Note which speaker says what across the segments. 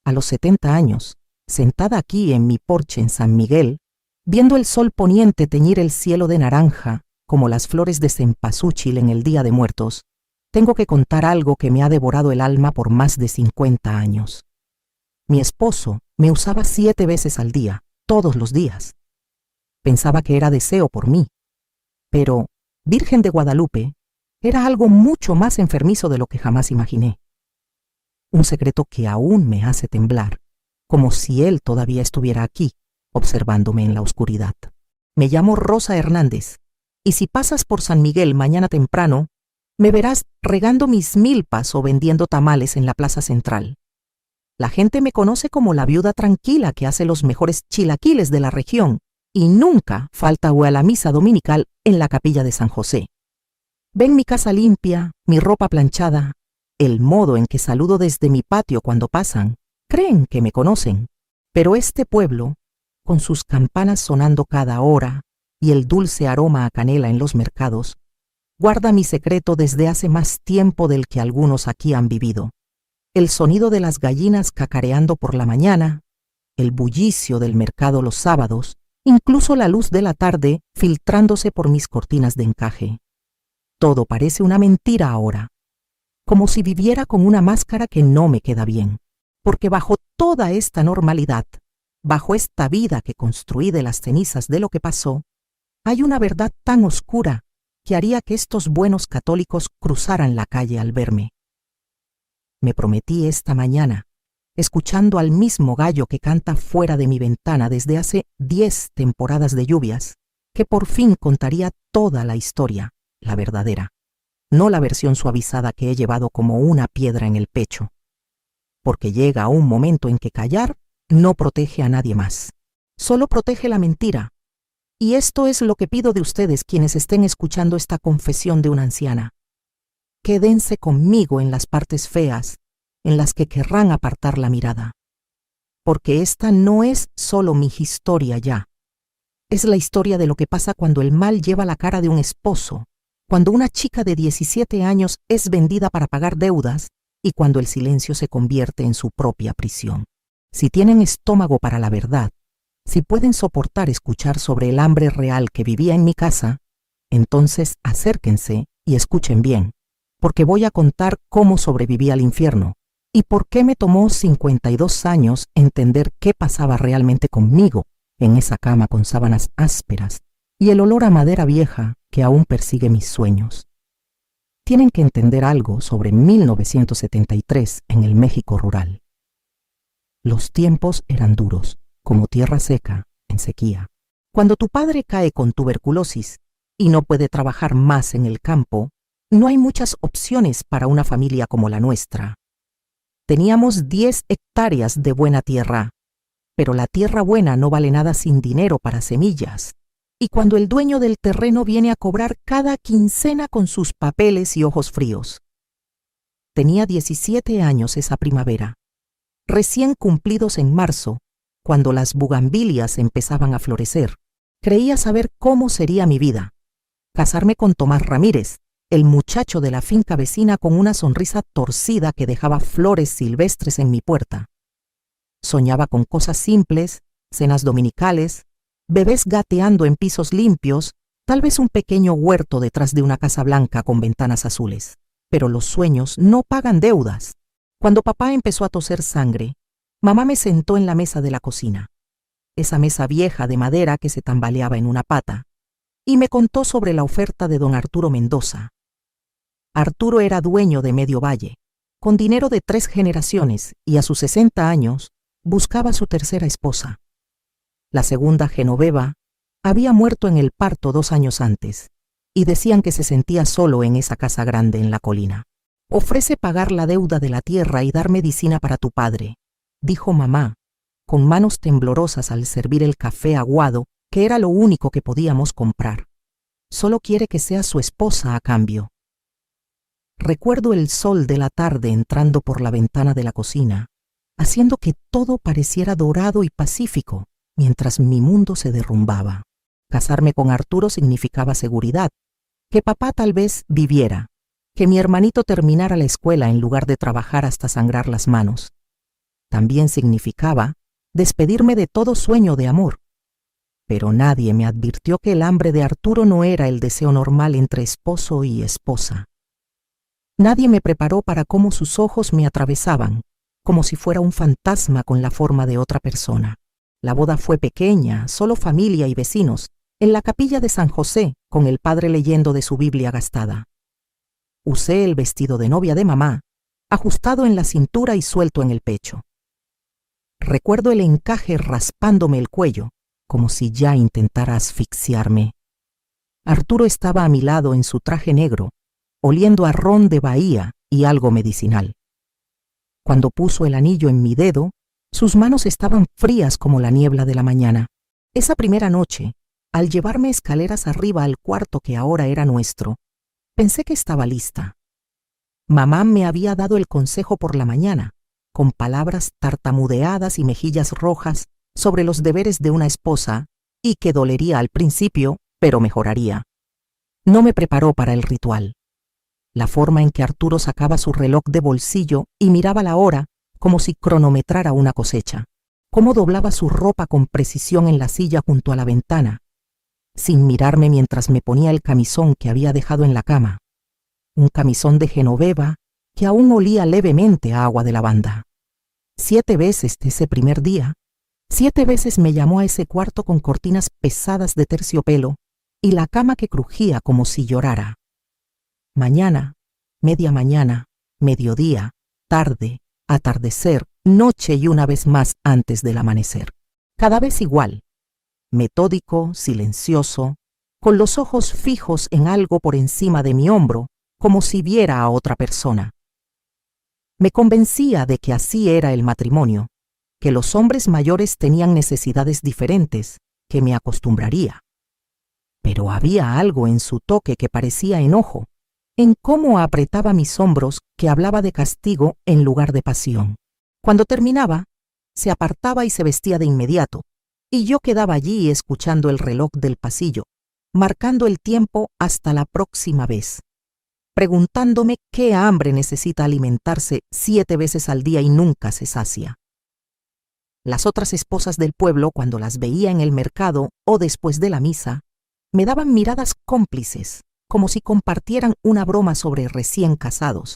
Speaker 1: a los 70 años, sentada aquí en mi porche en San Miguel, viendo el sol poniente teñir el cielo de naranja, como las flores de cempasúchil en el Día de Muertos, tengo que contar algo que me ha devorado el alma por más de 50 años. Mi esposo me usaba 7 veces al día, todos los días. Pensaba que era deseo por mí. Pero, Virgen de Guadalupe, era algo mucho más enfermizo de lo que jamás imaginé. Un secreto que aún me hace temblar, como si él todavía estuviera aquí, observándome en la oscuridad. Me llamo Rosa Hernández, y si pasas por San Miguel mañana temprano, me verás regando mis milpas o vendiendo tamales en la plaza central. La gente me conoce como la viuda tranquila que hace los mejores chilaquiles de la región y nunca falta a la misa dominical en la capilla de San José. Ven mi casa limpia, mi ropa planchada, el modo en que saludo desde mi patio cuando pasan. Creen que me conocen, pero este pueblo, con sus campanas sonando cada hora y el dulce aroma a canela en los mercados, guarda mi secreto desde hace más tiempo del que algunos aquí han vivido. El sonido de las gallinas cacareando por la mañana, el bullicio del mercado los sábados, incluso la luz de la tarde filtrándose por mis cortinas de encaje. Todo parece una mentira ahora, como si viviera con una máscara que no me queda bien, porque bajo toda esta normalidad, bajo esta vida que construí de las cenizas de lo que pasó, hay una verdad tan oscura que haría que estos buenos católicos cruzaran la calle al verme. Me prometí esta mañana, escuchando al mismo gallo que canta fuera de mi ventana desde hace 10 temporadas de lluvias, que por fin contaría toda la historia, la verdadera, no la versión suavizada que he llevado como una piedra en el pecho, porque llega un momento en que callar no protege a nadie más, solo protege la mentira. Y esto es lo que pido de ustedes quienes estén escuchando esta confesión de una anciana. Quédense conmigo en las partes feas, en las que querrán apartar la mirada. Porque esta no es solo mi historia ya. Es la historia de lo que pasa cuando el mal lleva la cara de un esposo, cuando una chica de 17 años es vendida para pagar deudas y cuando el silencio se convierte en su propia prisión. Si tienen estómago para la verdad, si pueden soportar escuchar sobre el hambre real que vivía en mi casa, entonces acérquense y escuchen bien, porque voy a contar cómo sobreviví al infierno y por qué me tomó 52 años entender qué pasaba realmente conmigo en esa cama con sábanas ásperas y el olor a madera vieja que aún persigue mis sueños. Tienen que entender algo sobre 1973 en el México rural. Los tiempos eran duros, como tierra seca, en sequía. Cuando tu padre cae con tuberculosis y no puede trabajar más en el campo, no hay muchas opciones para una familia como la nuestra. Teníamos 10 hectáreas de buena tierra, pero la tierra buena no vale nada sin dinero para semillas. Y cuando el dueño del terreno viene a cobrar cada quincena con sus papeles y ojos fríos. Tenía 17 años esa primavera, recién cumplidos en marzo, cuando las bugambilias empezaban a florecer. Creía saber cómo sería mi vida. Casarme con Tomás Ramírez, el muchacho de la finca vecina con una sonrisa torcida que dejaba flores silvestres en mi puerta. Soñaba con cosas simples, cenas dominicales, bebés gateando en pisos limpios, tal vez un pequeño huerto detrás de una casa blanca con ventanas azules. Pero los sueños no pagan deudas. Cuando papá empezó a toser sangre, mamá me sentó en la mesa de la cocina, esa mesa vieja de madera que se tambaleaba en una pata, y me contó sobre la oferta de don Arturo Mendoza. Arturo era dueño de Medio Valle, con dinero de 3 generaciones, y a sus 60 años buscaba a su tercera esposa. La segunda, Genoveva, había muerto en el parto 2 años antes, y decían que se sentía solo en esa casa grande en la colina. Ofrece pagar la deuda de la tierra y dar medicina para tu padre, dijo mamá, con manos temblorosas al servir el café aguado, que era lo único que podíamos comprar. Solo quiere que sea su esposa a cambio. Recuerdo el sol de la tarde entrando por la ventana de la cocina, haciendo que todo pareciera dorado y pacífico, mientras mi mundo se derrumbaba. Casarme con Arturo significaba seguridad, que papá tal vez viviera, que mi hermanito terminara la escuela en lugar de trabajar hasta sangrar las manos. También significaba despedirme de todo sueño de amor. Pero nadie me advirtió que el hambre de Arturo no era el deseo normal entre esposo y esposa. Nadie me preparó para cómo sus ojos me atravesaban, como si fuera un fantasma con la forma de otra persona. La boda fue pequeña, solo familia y vecinos, en la capilla de San José, con el padre leyendo de su Biblia gastada. Usé el vestido de novia de mamá, ajustado en la cintura y suelto en el pecho. Recuerdo el encaje raspándome el cuello, como si ya intentara asfixiarme. Arturo estaba a mi lado en su traje negro, oliendo a ron de Bahía y algo medicinal. Cuando puso el anillo en mi dedo, sus manos estaban frías como la niebla de la mañana. Esa primera noche, al llevarme escaleras arriba al cuarto que ahora era nuestro, pensé que estaba lista. Mamá me había dado el consejo por la mañana, con palabras tartamudeadas y mejillas rojas sobre los deberes de una esposa, y que dolería al principio, pero mejoraría. No me preparó para el ritual. La forma en que Arturo sacaba su reloj de bolsillo y miraba la hora como si cronometrara una cosecha. Cómo doblaba su ropa con precisión en la silla junto a la ventana, sin mirarme mientras me ponía el camisón que había dejado en la cama. Un camisón de Genoveva que aún olía levemente a agua de lavanda. 7 veces de ese primer día, 7 veces me llamó a ese cuarto con cortinas pesadas de terciopelo y la cama que crujía como si llorara. Mañana, media mañana, mediodía, tarde, atardecer, noche y una vez más antes del amanecer. Cada vez igual, metódico, silencioso, con los ojos fijos en algo por encima de mi hombro, como si viera a otra persona. Me convencía de que así era el matrimonio, que los hombres mayores tenían necesidades diferentes, que me acostumbraría. Pero había algo en su toque que parecía enojo, en cómo apretaba mis hombros que hablaba de castigo en lugar de pasión. Cuando terminaba, se apartaba y se vestía de inmediato, y yo quedaba allí escuchando el reloj del pasillo, marcando el tiempo hasta la próxima vez, preguntándome qué hambre necesita alimentarse 7 veces al día y nunca se sacia. Las otras esposas del pueblo, cuando las veía en el mercado o después de la misa, me daban miradas cómplices, como si compartieran una broma sobre recién casados.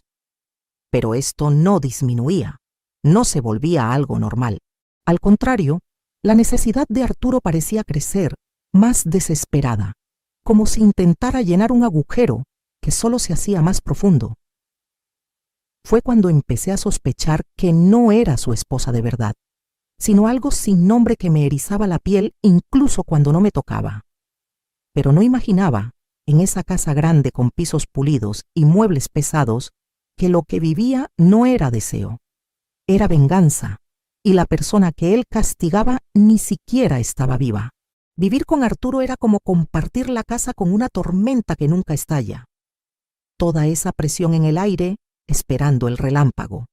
Speaker 1: Pero esto no disminuía, no se volvía algo normal. Al contrario, la necesidad de Arturo parecía crecer, más desesperada, como si intentara llenar un agujero que solo se hacía más profundo. Fue cuando empecé a sospechar que no era su esposa de verdad, sino algo sin nombre que me erizaba la piel incluso cuando no me tocaba. Pero no imaginaba, en esa casa grande con pisos pulidos y muebles pesados, que lo que vivía no era deseo, era venganza, y la persona que él castigaba ni siquiera estaba viva. Vivir con Arturo era como compartir la casa con una tormenta que nunca estalla. Toda esa presión en el aire, esperando el relámpago.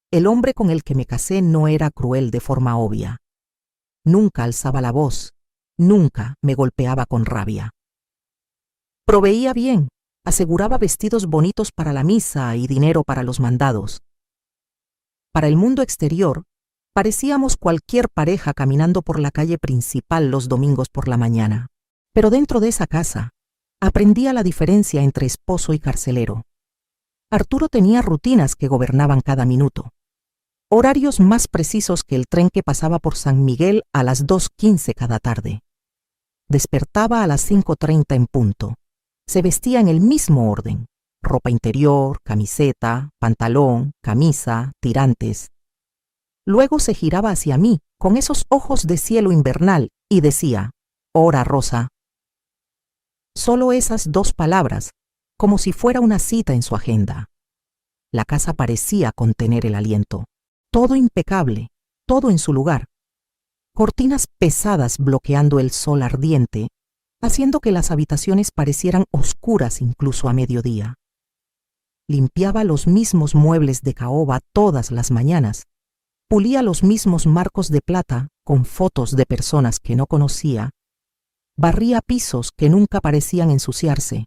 Speaker 1: El hombre con el que me casé no era cruel de forma obvia. Nunca alzaba la voz, nunca me golpeaba con rabia. Proveía bien, aseguraba vestidos bonitos para la misa y dinero para los mandados. Para el mundo exterior, parecíamos cualquier pareja caminando por la calle principal los domingos por la mañana. Pero dentro de esa casa, aprendía la diferencia entre esposo y carcelero. Arturo tenía rutinas que gobernaban cada minuto. Horarios más precisos que el tren que pasaba por San Miguel a las 2:15 cada tarde. Despertaba a las 5:30 en punto. Se vestía en el mismo orden: ropa interior, camiseta, pantalón, camisa, tirantes. Luego se giraba hacia mí, con esos ojos de cielo invernal, y decía: «Hora, Rosa». Solo esas 2 palabras, como si fuera una cita en su agenda. La casa parecía contener el aliento. Todo impecable, todo en su lugar. Cortinas pesadas bloqueando el sol ardiente, haciendo que las habitaciones parecieran oscuras incluso a mediodía. Limpiaba los mismos muebles de caoba todas las mañanas, pulía los mismos marcos de plata con fotos de personas que no conocía, barría pisos que nunca parecían ensuciarse.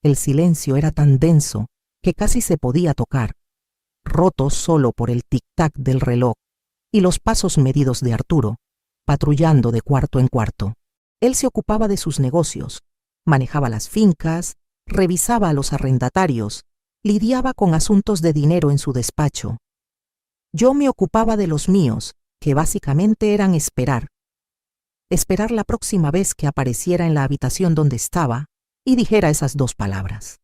Speaker 1: El silencio era tan denso que casi se podía tocar. roto solo por el tic-tac del reloj y los pasos medidos de Arturo, patrullando de cuarto en cuarto. Él se ocupaba de sus negocios, manejaba las fincas, revisaba a los arrendatarios, lidiaba con asuntos de dinero en su despacho. Yo me ocupaba de los míos, que básicamente eran esperar la próxima vez que apareciera en la habitación donde estaba y dijera esas dos palabras.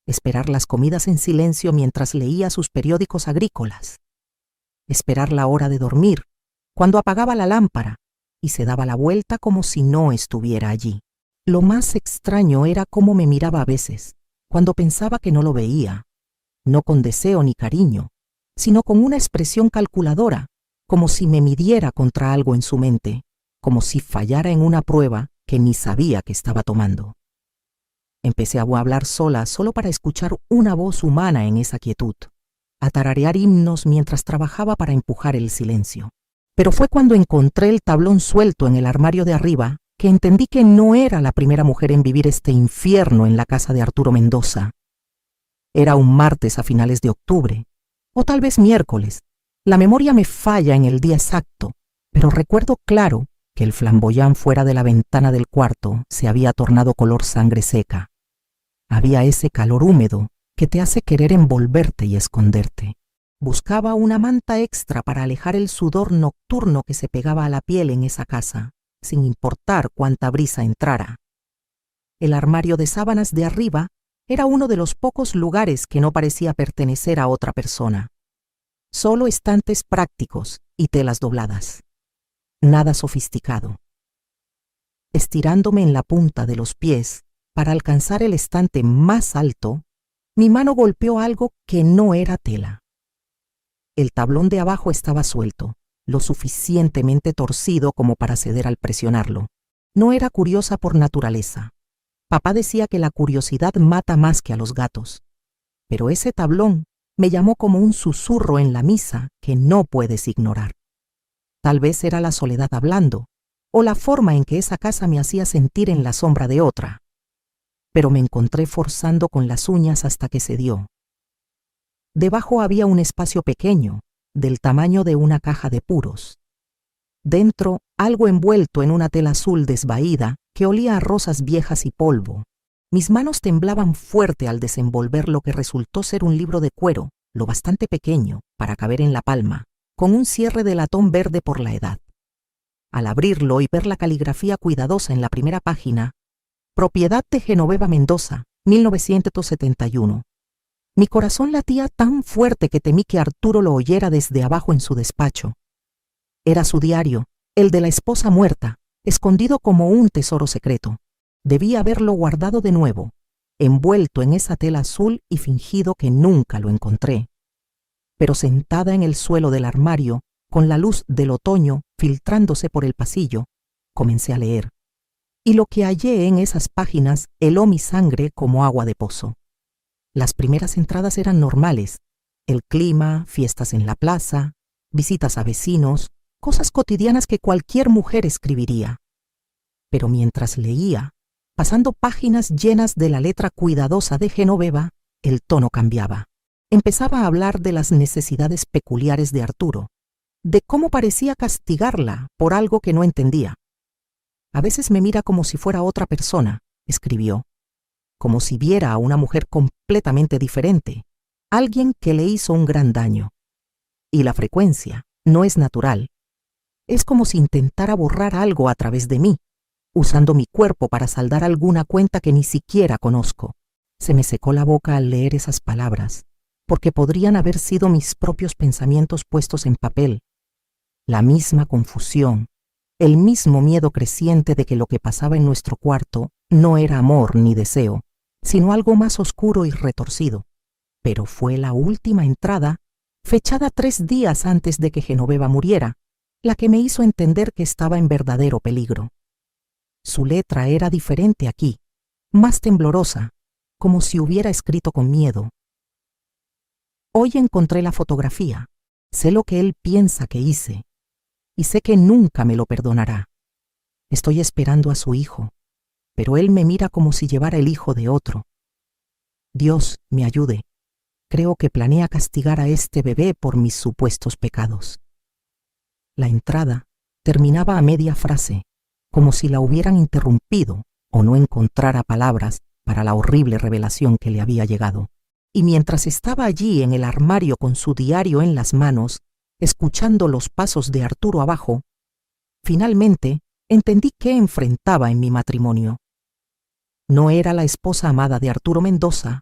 Speaker 1: Esperar las comidas en silencio mientras leía sus periódicos agrícolas. Esperar la hora de dormir, cuando apagaba la lámpara y se daba la vuelta como si no estuviera allí. Lo más extraño era cómo me miraba a veces, cuando pensaba que no lo veía, no con deseo ni cariño, sino con una expresión calculadora, como si me midiera contra algo en su mente, como si fallara en una prueba que ni sabía que estaba tomando. Empecé a hablar sola solo para escuchar una voz humana en esa quietud, a tararear himnos mientras trabajaba para empujar el silencio. Pero fue cuando encontré el tablón suelto en el armario de arriba que entendí que no era la primera mujer en vivir este infierno en la casa de Arturo Mendoza. Era un martes a finales de octubre, o tal vez miércoles. La memoria me falla en el día exacto, pero recuerdo claro que el flamboyán fuera de la ventana del cuarto se había tornado color sangre seca. Había ese calor húmedo que te hace querer envolverte y esconderte. Buscaba una manta extra para alejar el sudor nocturno que se pegaba a la piel en esa casa, sin importar cuánta brisa entrara. El armario de sábanas de arriba era uno de los pocos lugares que no parecía pertenecer a otra persona. Solo estantes prácticos y telas dobladas. Nada sofisticado. Estirándome en la punta de los pies para alcanzar el estante más alto, mi mano golpeó algo que no era tela. El tablón de abajo estaba suelto, lo suficientemente torcido como para ceder al presionarlo. No era curiosa por naturaleza. Papá decía que la curiosidad mata más que a los gatos. Pero ese tablón me llamó como un susurro en la misa que no puedes ignorar. Tal vez era la soledad hablando, o la forma en que esa casa me hacía sentir en la sombra de otra. Pero me encontré forzando con las uñas hasta que cedió. Debajo había un espacio pequeño, del tamaño de una caja de puros. Dentro, algo envuelto en una tela azul desvaída que olía a rosas viejas y polvo. Mis manos temblaban fuerte al desenvolver lo que resultó ser un libro de cuero, lo bastante pequeño para caber en la palma, con un cierre de latón verde por la edad. Al abrirlo y ver la caligrafía cuidadosa en la primera página, Propiedad de Genoveva Mendoza, 1971. Mi corazón latía tan fuerte que temí que Arturo lo oyera desde abajo en su despacho. Era su diario, el de la esposa muerta, escondido como un tesoro secreto. Debía haberlo guardado de nuevo, envuelto en esa tela azul y fingido que nunca lo encontré. Pero sentada en el suelo del armario, con la luz del otoño filtrándose por el pasillo, comencé a leer. Y lo que hallé en esas páginas heló mi sangre como agua de pozo. Las primeras entradas eran normales: el clima, fiestas en la plaza, visitas a vecinos, cosas cotidianas que cualquier mujer escribiría. Pero mientras leía, pasando páginas llenas de la letra cuidadosa de Genoveva, el tono cambiaba. Empezaba a hablar de las necesidades peculiares de Arturo, de cómo parecía castigarla por algo que no entendía. A veces me mira como si fuera otra persona, escribió, como si viera a una mujer completamente diferente, alguien que le hizo un gran daño. Y la frecuencia no es natural. Es como si intentara borrar algo a través de mí, usando mi cuerpo para saldar alguna cuenta que ni siquiera conozco. Se me secó la boca al leer esas palabras, porque podrían haber sido mis propios pensamientos puestos en papel. La misma confusión, el mismo miedo creciente de que lo que pasaba en nuestro cuarto no era amor ni deseo, sino algo más oscuro y retorcido. Pero fue la última entrada, fechada 3 días antes de que Genoveva muriera, la que me hizo entender que estaba en verdadero peligro. Su letra era diferente aquí, más temblorosa, como si hubiera escrito con miedo. Hoy encontré la fotografía. Sé lo que él piensa que hice, y sé que nunca me lo perdonará. Estoy esperando a su hijo, pero él me mira como si llevara el hijo de otro. Dios me ayude. Creo que planea castigar a este bebé por mis supuestos pecados. La entrada terminaba a media frase, como si la hubieran interrumpido o no encontrara palabras para la horrible revelación que le había llegado. Y mientras estaba allí en el armario con su diario en las manos, escuchando los pasos de Arturo abajo, finalmente entendí qué enfrentaba en mi matrimonio. No era la esposa amada de Arturo Mendoza,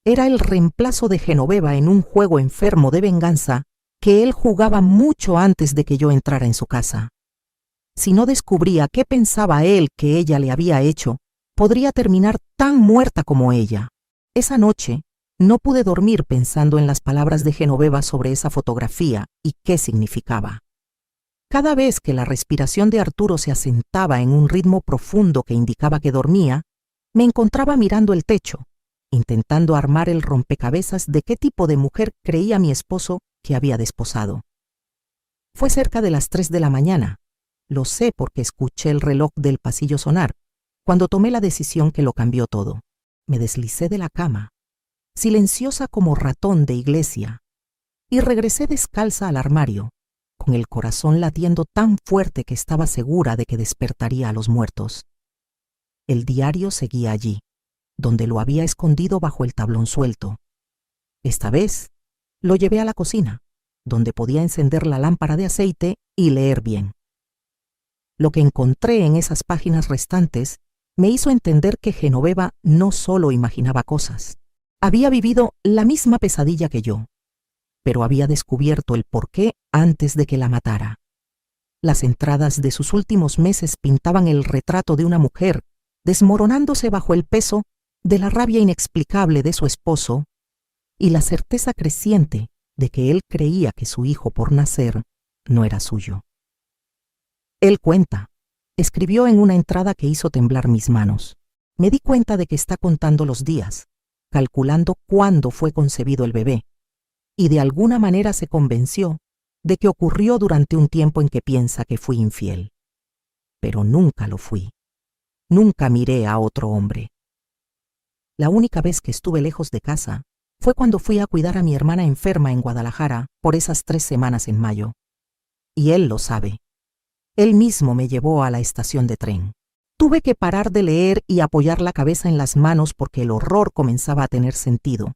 Speaker 1: era el reemplazo de Genoveva en un juego enfermo de venganza que él jugaba mucho antes de que yo entrara en su casa. Si no descubría qué pensaba él que ella le había hecho, podría terminar tan muerta como ella. Esa noche no pude dormir pensando en las palabras de Genoveva sobre esa fotografía y qué significaba. Cada vez que la respiración de Arturo se asentaba en un ritmo profundo que indicaba que dormía, me encontraba mirando el techo, intentando armar el rompecabezas de qué tipo de mujer creía mi esposo que había desposado. Fue cerca de las 3 de la mañana, lo sé porque escuché el reloj del pasillo sonar, cuando tomé la decisión que lo cambió todo. Me deslicé de la cama, silenciosa como ratón de iglesia, y regresé descalza al armario, con el corazón latiendo tan fuerte que estaba segura de que despertaría a los muertos. El diario seguía allí, donde lo había escondido bajo el tablón suelto. Esta vez lo llevé a la cocina, donde podía encender la lámpara de aceite y leer bien. Lo que encontré en esas páginas restantes me hizo entender que Genoveva no solo imaginaba cosas, había vivido la misma pesadilla que yo, pero había descubierto el porqué antes de que la matara. Las entradas de sus últimos meses pintaban el retrato de una mujer desmoronándose bajo el peso de la rabia inexplicable de su esposo y la certeza creciente de que él creía que su hijo por nacer no era suyo. Él cuenta, escribió en una entrada que hizo temblar mis manos. Me di cuenta de que está contando los días, calculando cuándo fue concebido el bebé, y de alguna manera se convenció de que ocurrió durante un tiempo en que piensa que fui infiel. Pero nunca lo fui. Nunca miré a otro hombre. La única vez que estuve lejos de casa fue cuando fui a cuidar a mi hermana enferma en Guadalajara por esas 3 semanas en mayo. Y él lo sabe. Él mismo me llevó a la estación de tren. Tuve que parar de leer y apoyar la cabeza en las manos porque el horror comenzaba a tener sentido.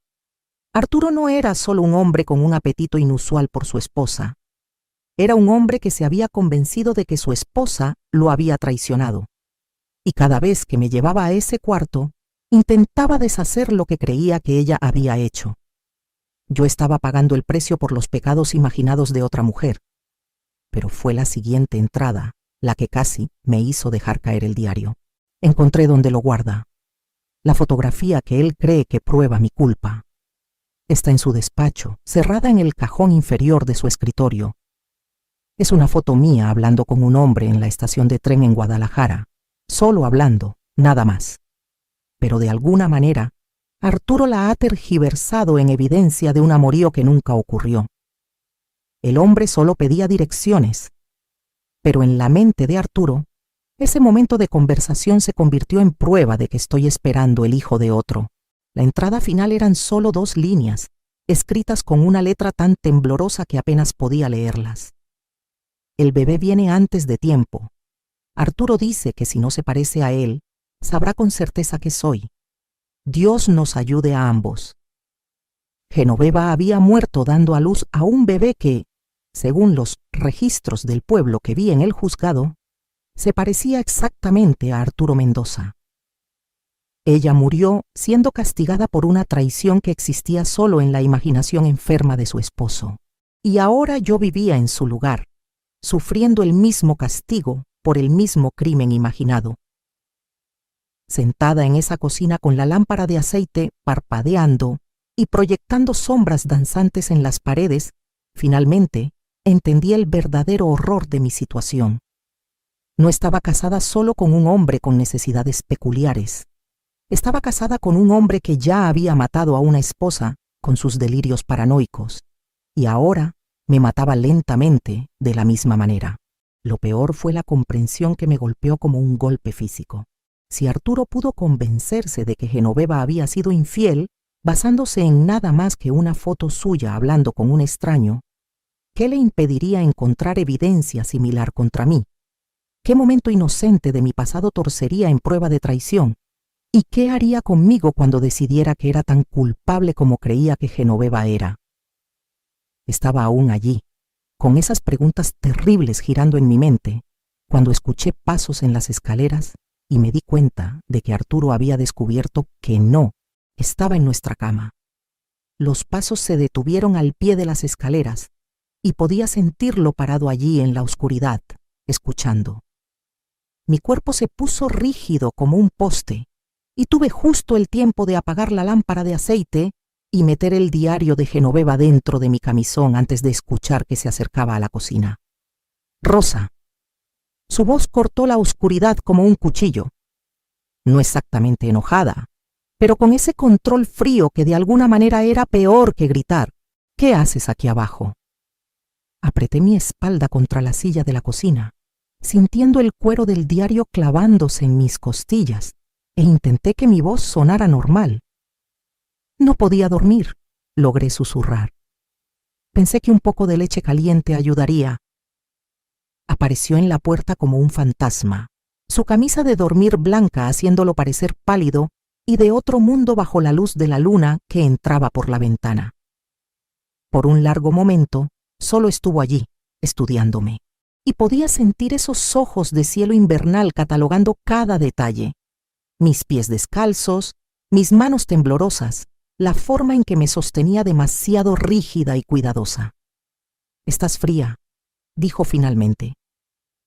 Speaker 1: Arturo no era solo un hombre con un apetito inusual por su esposa. Era un hombre que se había convencido de que su esposa lo había traicionado. Y cada vez que me llevaba a ese cuarto, intentaba deshacer lo que creía que ella había hecho. Yo estaba pagando el precio por los pecados imaginados de otra mujer. Pero fue la siguiente entrada la que casi me hizo dejar caer el diario. Encontré donde lo guarda. La fotografía que él cree que prueba mi culpa. Está en su despacho, cerrada en el cajón inferior de su escritorio. Es una foto mía hablando con un hombre en la estación de tren en Guadalajara. Solo hablando, nada más. Pero de alguna manera, Arturo la ha tergiversado en evidencia de un amorío que nunca ocurrió. El hombre solo pedía direcciones, pero en la mente de Arturo, ese momento de conversación se convirtió en prueba de que estoy esperando el hijo de otro. La entrada final eran solo 2 líneas, escritas con una letra tan temblorosa que apenas podía leerlas. El bebé viene antes de tiempo. Arturo dice que si no se parece a él, sabrá con certeza que soy. Dios nos ayude a ambos. Genoveva había muerto dando a luz a un bebé que, según los registros del pueblo que vi en el juzgado, se parecía exactamente a Arturo Mendoza. Ella murió siendo castigada por una traición que existía solo en la imaginación enferma de su esposo. Y ahora yo vivía en su lugar, sufriendo el mismo castigo por el mismo crimen imaginado. Sentada en esa cocina con la lámpara de aceite parpadeando y proyectando sombras danzantes en las paredes, finalmente entendí el verdadero horror de mi situación. No estaba casada solo con un hombre con necesidades peculiares. Estaba casada con un hombre que ya había matado a una esposa con sus delirios paranoicos, y ahora me mataba lentamente de la misma manera. Lo peor fue la comprensión que me golpeó como un golpe físico. Si Arturo pudo convencerse de que Genoveva había sido infiel, basándose en nada más que una foto suya hablando con un extraño, ¿qué le impediría encontrar evidencia similar contra mí? ¿Qué momento inocente de mi pasado torcería en prueba de traición? ¿Y qué haría conmigo cuando decidiera que era tan culpable como creía que Genoveva era? Estaba aún allí, con esas preguntas terribles girando en mi mente, cuando escuché pasos en las escaleras y me di cuenta de que Arturo había descubierto que no estaba en nuestra cama. Los pasos se detuvieron al pie de las escaleras y podía sentirlo parado allí en la oscuridad, escuchando. Mi cuerpo se puso rígido como un poste y tuve justo el tiempo de apagar la lámpara de aceite y meter el diario de Genoveva dentro de mi camisón antes de escuchar que se acercaba a la cocina. Rosa. Su voz cortó la oscuridad como un cuchillo. No exactamente enojada, pero con ese control frío que de alguna manera era peor que gritar. ¿Qué haces aquí abajo? Apreté mi espalda contra la silla de la cocina, sintiendo el cuero del diario clavándose en mis costillas, e intenté que mi voz sonara normal. No podía dormir, logré susurrar. Pensé que un poco de leche caliente ayudaría. Apareció en la puerta como un fantasma, su camisa de dormir blanca haciéndolo parecer pálido y de otro mundo bajo la luz de la luna que entraba por la ventana. Por un largo momento, solo estuvo allí, estudiándome, y podía sentir esos ojos de cielo invernal catalogando cada detalle. Mis pies descalzos, mis manos temblorosas, la forma en que me sostenía demasiado rígida y cuidadosa. «Estás fría», dijo finalmente.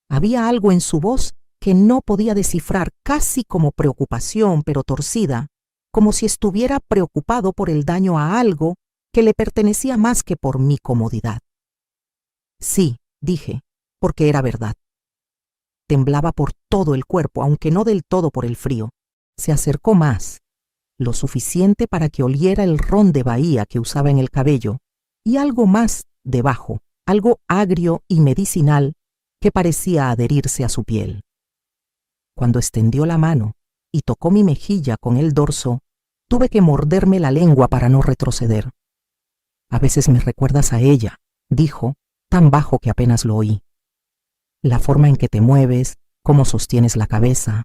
Speaker 1: Había algo en su voz que no podía descifrar, casi como preocupación, pero torcida, como si estuviera preocupado por el daño a algo que le pertenecía más que por mi comodidad. «Sí», dije, porque era verdad. Temblaba por todo el cuerpo, aunque no del todo por el frío. Se acercó más, lo suficiente para que oliera el ron de Bahía que usaba en el cabello, y algo más debajo, algo agrio y medicinal que parecía adherirse a su piel. Cuando extendió la mano y tocó mi mejilla con el dorso, tuve que morderme la lengua para no retroceder. «A veces me recuerdas a ella», dijo, tan bajo que apenas lo oí. «La forma en que te mueves, cómo sostienes la cabeza».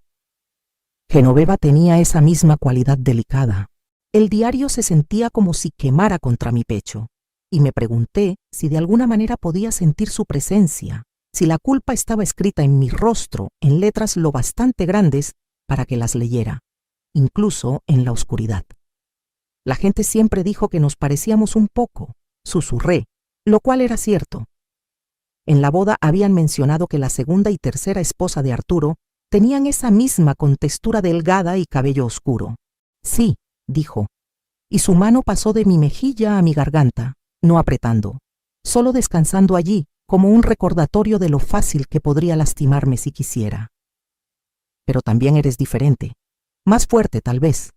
Speaker 1: Genoveva tenía esa misma cualidad delicada. El diario se sentía como si quemara contra mi pecho, y me pregunté si de alguna manera podía sentir su presencia, si la culpa estaba escrita en mi rostro en letras lo bastante grandes para que las leyera, incluso en la oscuridad. La gente siempre dijo que nos parecíamos un poco, susurré, lo cual era cierto. En la boda habían mencionado que la segunda y tercera esposa de Arturo tenían esa misma contextura delgada y cabello oscuro. «Sí», dijo, y su mano pasó de mi mejilla a mi garganta, no apretando, solo descansando allí como un recordatorio de lo fácil que podría lastimarme si quisiera. «Pero también eres diferente, más fuerte tal vez.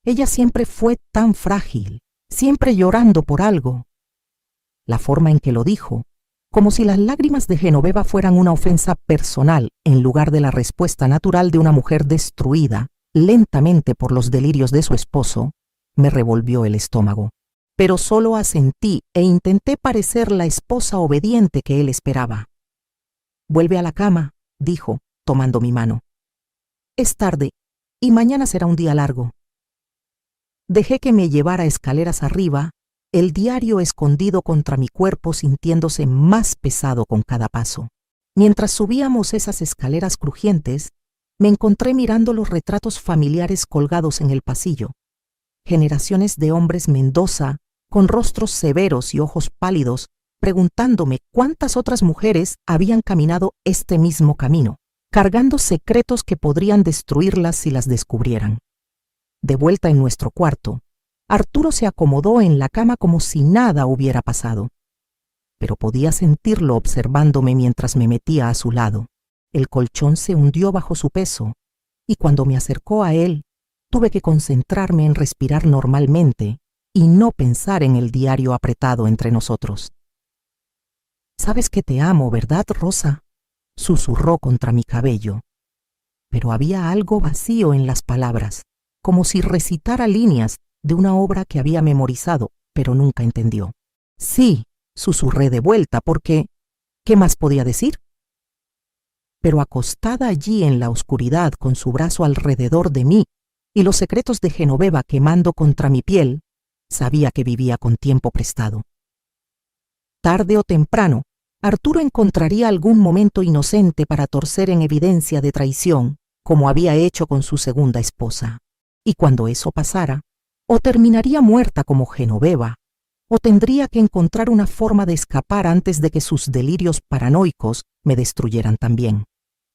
Speaker 1: Ella siempre fue tan frágil, siempre llorando por algo». La forma en que lo dijo, como si las lágrimas de Genoveva fueran una ofensa personal en lugar de la respuesta natural de una mujer destruida lentamente por los delirios de su esposo, me revolvió el estómago. Pero solo asentí e intenté parecer la esposa obediente que él esperaba. «Vuelve a la cama», dijo, tomando mi mano. «Es tarde y mañana será un día largo». Dejé que me llevara escaleras arriba, el diario escondido contra mi cuerpo sintiéndose más pesado con cada paso. Mientras subíamos esas escaleras crujientes, me encontré mirando los retratos familiares colgados en el pasillo. Generaciones de hombres Mendoza, con rostros severos y ojos pálidos, preguntándome cuántas otras mujeres habían caminado este mismo camino, cargando secretos que podrían destruirlas si las descubrieran. De vuelta en nuestro cuarto, Arturo se acomodó en la cama como si nada hubiera pasado, pero podía sentirlo observándome mientras me metía a su lado. El colchón se hundió bajo su peso, y cuando me acercó a él, tuve que concentrarme en respirar normalmente y no pensar en el diario apretado entre nosotros. «Sabes que te amo, ¿verdad, Rosa?», susurró contra mi cabello, pero había algo vacío en las palabras, como si recitara líneas de una obra que había memorizado, pero nunca entendió. Sí, susurré de vuelta, porque ¿qué más podía decir? Pero acostada allí en la oscuridad con su brazo alrededor de mí y los secretos de Genoveva quemando contra mi piel, sabía que vivía con tiempo prestado. Tarde o temprano, Arturo encontraría algún momento inocente para torcer en evidencia de traición, como había hecho con su segunda esposa. Y cuando eso pasara, o terminaría muerta como Genoveva, o tendría que encontrar una forma de escapar antes de que sus delirios paranoicos me destruyeran también.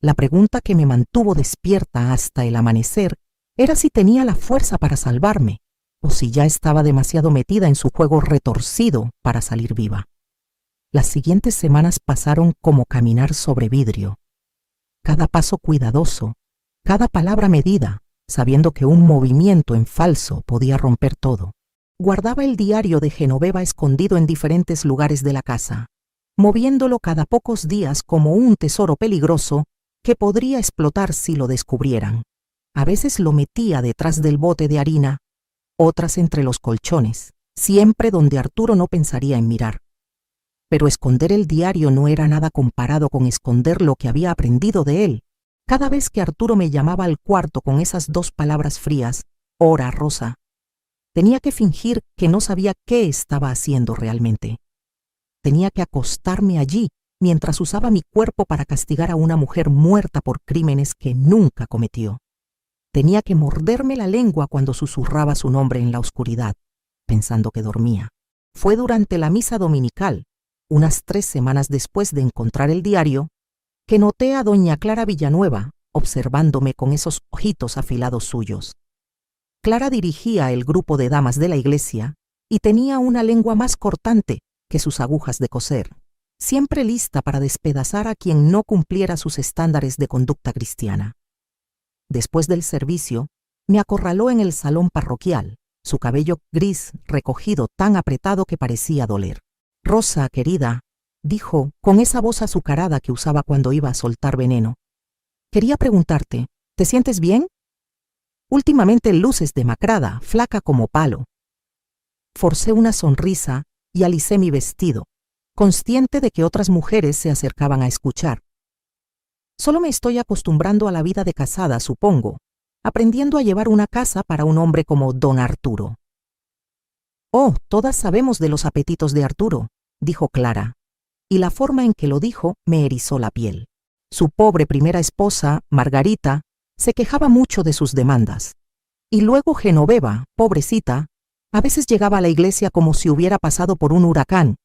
Speaker 1: La pregunta que me mantuvo despierta hasta el amanecer era si tenía la fuerza para salvarme, o si ya estaba demasiado metida en su juego retorcido para salir viva. Las siguientes semanas pasaron como caminar sobre vidrio. Cada paso cuidadoso, cada palabra medida, sabiendo que un movimiento en falso podía romper todo. Guardaba el diario de Genoveva escondido en diferentes lugares de la casa, moviéndolo cada pocos días como un tesoro peligroso que podría explotar si lo descubrieran. A veces lo metía detrás del bote de harina, otras entre los colchones, siempre donde Arturo no pensaría en mirar. Pero esconder el diario no era nada comparado con esconder lo que había aprendido de él. Cada vez que Arturo me llamaba al cuarto con esas dos palabras frías, «Ora, Rosa», tenía que fingir que no sabía qué estaba haciendo realmente. Tenía que acostarme allí mientras usaba mi cuerpo para castigar a una mujer muerta por crímenes que nunca cometió. Tenía que morderme la lengua cuando susurraba su nombre en la oscuridad, pensando que dormía. Fue durante la misa dominical, unas 3 semanas después de encontrar el diario, que noté a doña Clara Villanueva observándome con esos ojitos afilados suyos. Clara dirigía el grupo de damas de la iglesia y tenía una lengua más cortante que sus agujas de coser, siempre lista para despedazar a quien no cumpliera sus estándares de conducta cristiana. Después del servicio, me acorraló en el salón parroquial, su cabello gris recogido tan apretado que parecía doler. «Rosa, querida», dijo con esa voz azucarada que usaba cuando iba a soltar veneno, «quería preguntarte, ¿te sientes bien? Últimamente luces demacrada, flaca como palo». Forcé una sonrisa y alicé mi vestido, consciente de que otras mujeres se acercaban a escuchar. «Solo me estoy acostumbrando a la vida de casada, supongo, aprendiendo a llevar una casa para un hombre como don Arturo». «Oh, todas sabemos de los apetitos de Arturo», dijo Clara, y la forma en que lo dijo me erizó la piel. Su pobre primera esposa, Margarita, se quejaba mucho de sus demandas. Y luego Genoveva, pobrecita, a veces llegaba a la iglesia como si hubiera pasado por un huracán.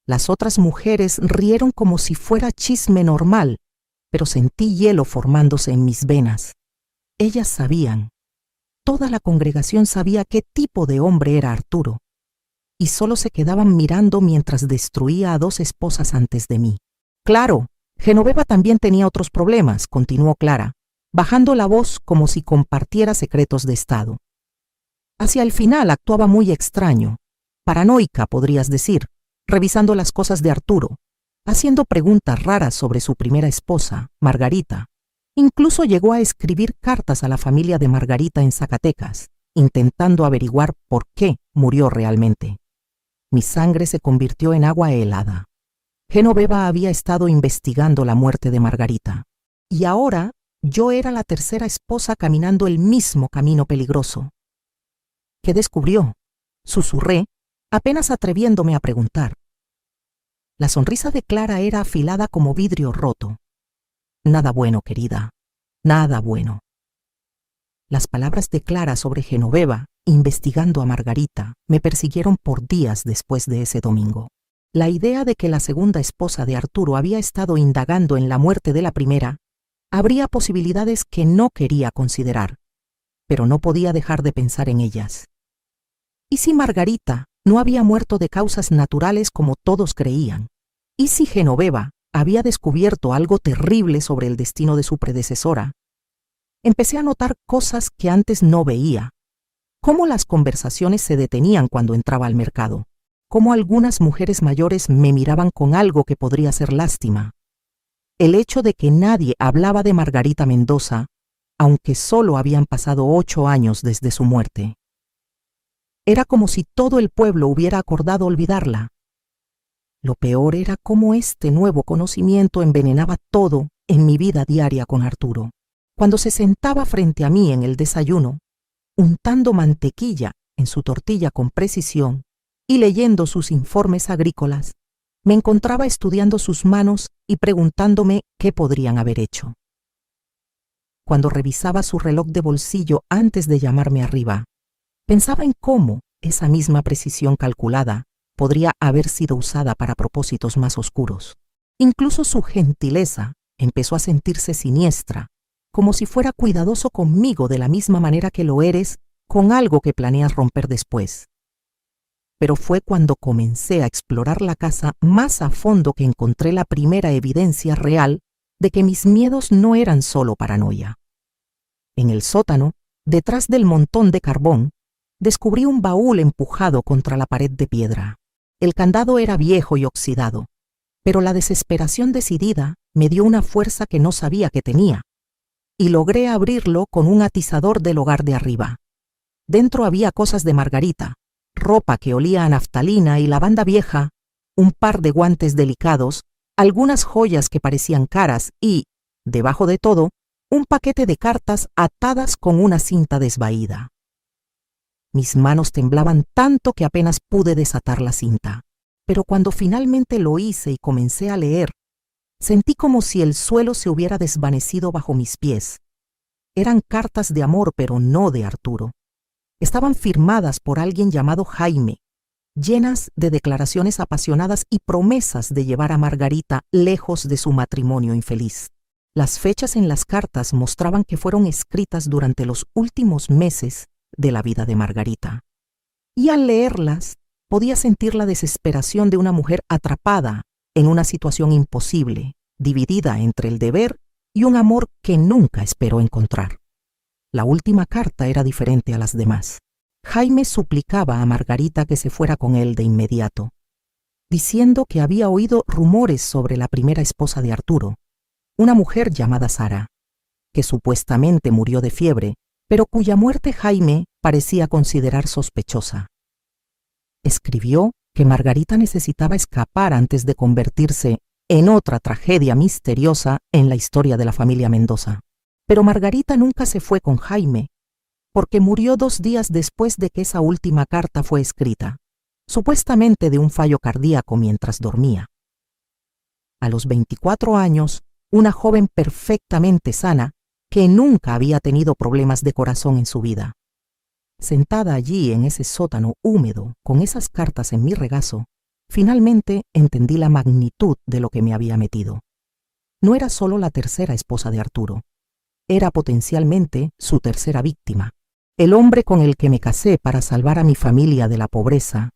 Speaker 1: Las otras mujeres rieron como si fuera chisme normal, pero sentí hielo formándose en mis venas. Ellas sabían. Toda la congregación sabía qué tipo de hombre era Arturo, y solo se quedaban mirando mientras destruía a 2 esposas antes de mí. «Claro, Genoveva también tenía otros problemas», continuó Clara, bajando la voz como si compartiera secretos de Estado. Hacia el final actuaba muy extraño, paranoica podrías decir, revisando las cosas de Arturo, haciendo preguntas raras sobre su primera esposa, Margarita. Incluso llegó a escribir cartas a la familia de Margarita en Zacatecas, intentando averiguar por qué murió realmente. Mi sangre se convirtió en agua helada. Genoveva había estado investigando la muerte de Margarita, y ahora yo era la tercera esposa caminando el mismo camino peligroso. ¿Qué descubrió?, susurré, apenas atreviéndome a preguntar. La sonrisa de Clara era afilada como vidrio roto. «Nada bueno, querida, nada bueno». Las palabras de Clara sobre Genoveva, investigando a Margarita, me persiguieron por días después de ese domingo. La idea de que la segunda esposa de Arturo había estado indagando en la muerte de la primera abría posibilidades que no quería considerar, pero no podía dejar de pensar en ellas. ¿Y si Margarita no había muerto de causas naturales como todos creían? ¿Y si Genoveva había descubierto algo terrible sobre el destino de su predecesora? Empecé a notar cosas que antes no veía. Cómo las conversaciones se detenían cuando entraba al mercado. Cómo algunas mujeres mayores me miraban con algo que podría ser lástima. El hecho de que nadie hablaba de Margarita Mendoza, aunque solo habían pasado 8 años desde su muerte. Era como si todo el pueblo hubiera acordado olvidarla. Lo peor era cómo este nuevo conocimiento envenenaba todo en mi vida diaria con Arturo. Cuando se sentaba frente a mí en el desayuno, untando mantequilla en su tortilla con precisión y leyendo sus informes agrícolas, me encontraba estudiando sus manos y preguntándome qué podrían haber hecho. Cuando revisaba su reloj de bolsillo antes de llamarme arriba, pensaba en cómo esa misma precisión calculada podría haber sido usada para propósitos más oscuros. Incluso su gentileza empezó a sentirse siniestra, como si fuera cuidadoso conmigo de la misma manera que lo eres con algo que planeas romper después. Pero fue cuando comencé a explorar la casa más a fondo que encontré la primera evidencia real de que mis miedos no eran solo paranoia. En el sótano, detrás del montón de carbón, descubrí un baúl empujado contra la pared de piedra. El candado era viejo y oxidado, pero la desesperación decidida me dio una fuerza que no sabía que tenía, y logré abrirlo con un atizador del hogar de arriba. Dentro había cosas de Margarita, ropa que olía a naftalina y lavanda vieja, un par de guantes delicados, algunas joyas que parecían caras y, debajo de todo, un paquete de cartas atadas con una cinta desvaída. Mis manos temblaban tanto que apenas pude desatar la cinta, pero cuando finalmente lo hice y comencé a leer, sentí como si el suelo se hubiera desvanecido bajo mis pies. Eran cartas de amor, pero no de Arturo. Estaban firmadas por alguien llamado Jaime, llenas de declaraciones apasionadas y promesas de llevar a Margarita lejos de su matrimonio infeliz. Las fechas en las cartas mostraban que fueron escritas durante los últimos meses de la vida de Margarita. Y al leerlas, podía sentir la desesperación de una mujer atrapada en una situación imposible, dividida entre el deber y un amor que nunca esperó encontrar. La última carta era diferente a las demás. Jaime suplicaba a Margarita que se fuera con él de inmediato, diciendo que había oído rumores sobre la primera esposa de Arturo, una mujer llamada Sara, que supuestamente murió de fiebre, pero cuya muerte Jaime parecía considerar sospechosa. Escribió que Margarita necesitaba escapar antes de convertirse en otra tragedia misteriosa en la historia de la familia Mendoza. Pero Margarita nunca se fue con Jaime, porque murió 2 días después de que esa última carta fue escrita, supuestamente de un fallo cardíaco mientras dormía. A los 24 años, una joven perfectamente sana, que nunca había tenido problemas de corazón en su vida. Sentada allí en ese sótano húmedo, con esas cartas en mi regazo, finalmente entendí la magnitud de lo que me había metido. No era solo la tercera esposa de Arturo, era potencialmente su tercera víctima. El hombre con el que me casé para salvar a mi familia de la pobreza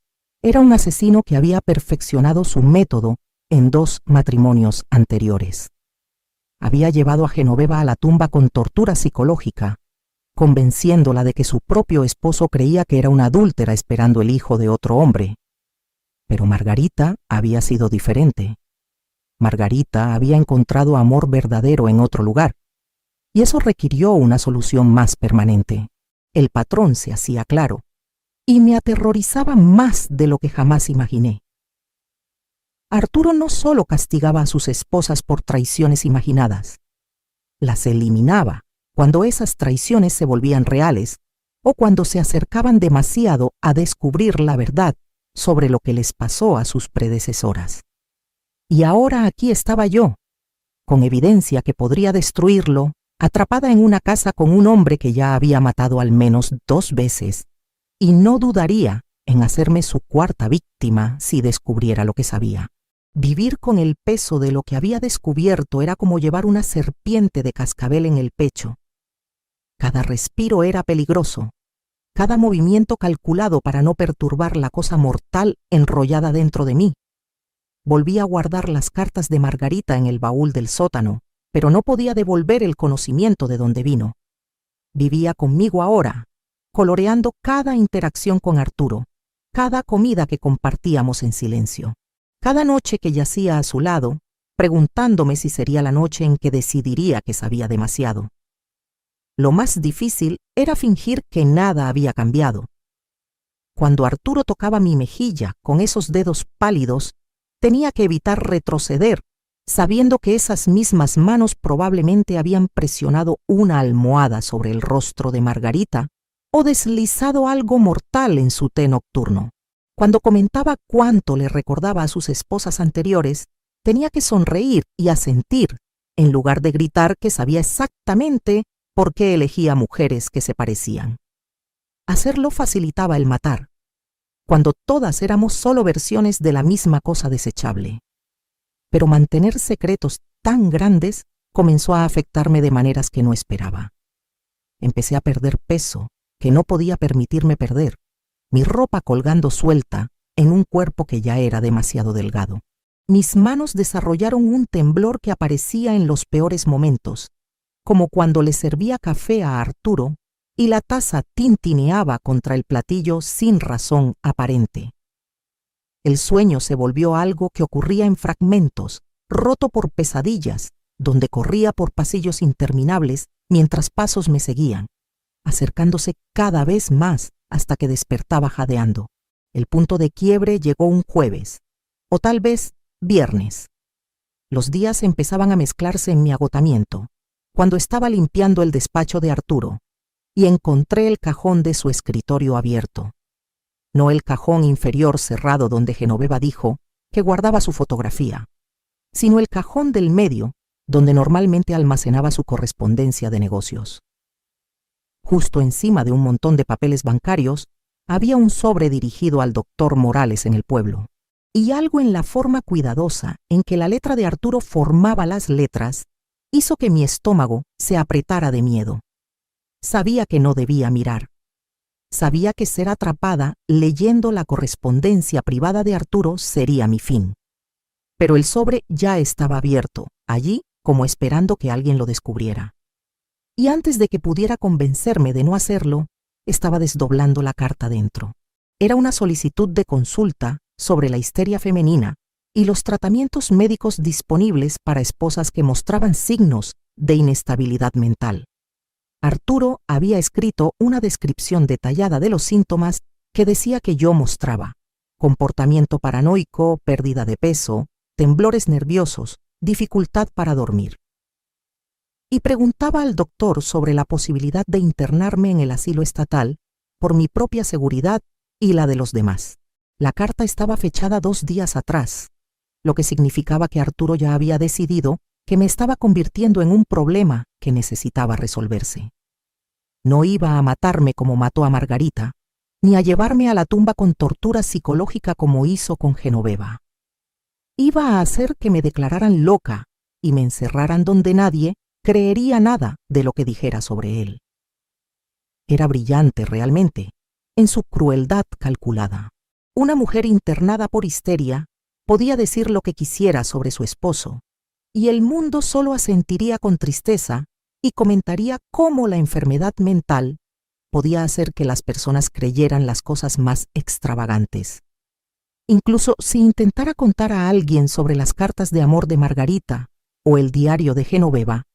Speaker 1: era un asesino que había perfeccionado su método en 2 matrimonios anteriores. Había llevado a Genoveva a la tumba con tortura psicológica, convenciéndola de que su propio esposo creía que era una adúltera esperando el hijo de otro hombre. Pero Margarita había sido diferente. Margarita había encontrado amor verdadero en otro lugar, y eso requirió una solución más permanente. El patrón se hacía claro, y me aterrorizaba más de lo que jamás imaginé. Arturo no solo castigaba a sus esposas por traiciones imaginadas, las eliminaba cuando esas traiciones se volvían reales o cuando se acercaban demasiado a descubrir la verdad sobre lo que les pasó a sus predecesoras. Y ahora aquí estaba yo, con evidencia que podría destruirlo, atrapada en una casa con un hombre que ya había matado al menos 2 veces, y no dudaría en hacerme su 4ª víctima si descubriera lo que sabía. Vivir con el peso de lo que había descubierto era como llevar una serpiente de cascabel en el pecho. Cada respiro era peligroso, cada movimiento calculado para no perturbar la cosa mortal enrollada dentro de mí. Volví a guardar las cartas de Margarita en el baúl del sótano, pero no podía devolver el conocimiento de dónde vino. Vivía conmigo ahora, coloreando cada interacción con Arturo, cada comida que compartíamos en silencio, cada noche que yacía a su lado, preguntándome si sería la noche en que decidiría que sabía demasiado. Lo más difícil era fingir que nada había cambiado. Cuando Arturo tocaba mi mejilla con esos dedos pálidos, tenía que evitar retroceder, sabiendo que esas mismas manos probablemente habían presionado una almohada sobre el rostro de Margarita o deslizado algo mortal en su té nocturno. Cuando comentaba cuánto le recordaba a sus esposas anteriores, tenía que sonreír y asentir, en lugar de gritar que sabía exactamente por qué elegía mujeres que se parecían. Hacerlo facilitaba el matar, cuando todas éramos solo versiones de la misma cosa desechable. Pero mantener secretos tan grandes comenzó a afectarme de maneras que no esperaba. Empecé a perder peso, que no podía permitirme perder, mi ropa colgando suelta en un cuerpo que ya era demasiado delgado. Mis manos desarrollaron un temblor que aparecía en los peores momentos, como cuando le servía café a Arturo y la taza tintineaba contra el platillo sin razón aparente. El sueño se volvió algo que ocurría en fragmentos, roto por pesadillas, donde corría por pasillos interminables mientras pasos me seguían, acercándose cada vez más hasta que despertaba jadeando. El punto de quiebre llegó un jueves, o tal vez viernes. Los días empezaban a mezclarse en mi agotamiento, cuando estaba limpiando el despacho de Arturo, y encontré el cajón de su escritorio abierto. No el cajón inferior cerrado donde Genoveva dijo que guardaba su fotografía, sino el cajón del medio, donde normalmente almacenaba su correspondencia de negocios. Justo encima de un montón de papeles bancarios, había un sobre dirigido al doctor Morales en el pueblo, y algo en la forma cuidadosa en que la letra de Arturo formaba las letras hizo que mi estómago se apretara de miedo. Sabía que no debía mirar. Sabía que ser atrapada leyendo la correspondencia privada de Arturo sería mi fin. Pero el sobre ya estaba abierto, allí como esperando que alguien lo descubriera. Y antes de que pudiera convencerme de no hacerlo, estaba desdoblando la carta dentro. Era una solicitud de consulta sobre la histeria femenina y los tratamientos médicos disponibles para esposas que mostraban signos de inestabilidad mental. Arturo había escrito una descripción detallada de los síntomas que decía que yo mostraba: comportamiento paranoico, pérdida de peso, temblores nerviosos, dificultad para dormir. Y preguntaba al doctor sobre la posibilidad de internarme en el asilo estatal por mi propia seguridad y la de los demás. La carta estaba fechada 2 días atrás, lo que significaba que Arturo ya había decidido que me estaba convirtiendo en un problema que necesitaba resolverse. No iba a matarme como mató a Margarita, ni a llevarme a la tumba con tortura psicológica como hizo con Genoveva. Iba a hacer que me declararan loca y me encerraran donde nadie creería nada de lo que dijera sobre él. Era brillante realmente, en su crueldad calculada. Una mujer internada por histeria podía decir lo que quisiera sobre su esposo, y el mundo solo asentiría con tristeza y comentaría cómo la enfermedad mental podía hacer que las personas creyeran las cosas más extravagantes. Incluso si intentara contar a alguien sobre las cartas de amor de Margarita o el diario de Genoveva,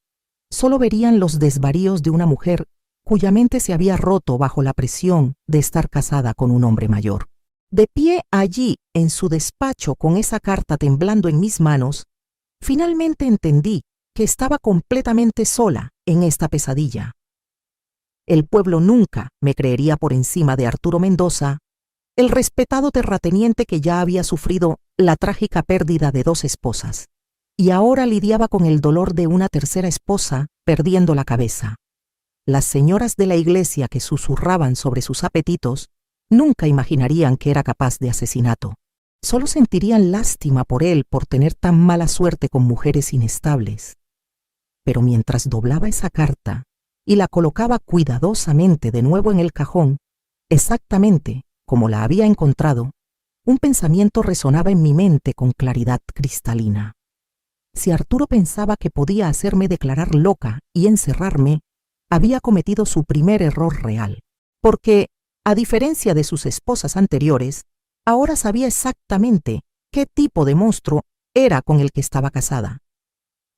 Speaker 1: solo verían los desvaríos de una mujer cuya mente se había roto bajo la presión de estar casada con un hombre mayor. De pie allí, en su despacho, con esa carta temblando en mis manos, finalmente entendí que estaba completamente sola en esta pesadilla. El pueblo nunca me creería por encima de Arturo Mendoza, el respetado terrateniente que ya había sufrido la trágica pérdida de 2 esposas, y ahora lidiaba con el dolor de una tercera esposa perdiendo la cabeza. Las señoras de la iglesia que susurraban sobre sus apetitos nunca imaginarían que era capaz de asesinato. Solo sentirían lástima por él por tener tan mala suerte con mujeres inestables. Pero mientras doblaba esa carta y la colocaba cuidadosamente de nuevo en el cajón, exactamente como la había encontrado, un pensamiento resonaba en mi mente con claridad cristalina. Si Arturo pensaba que podía hacerme declarar loca y encerrarme, había cometido su primer error real, porque, a diferencia de sus esposas anteriores, ahora sabía exactamente qué tipo de monstruo era con el que estaba casada,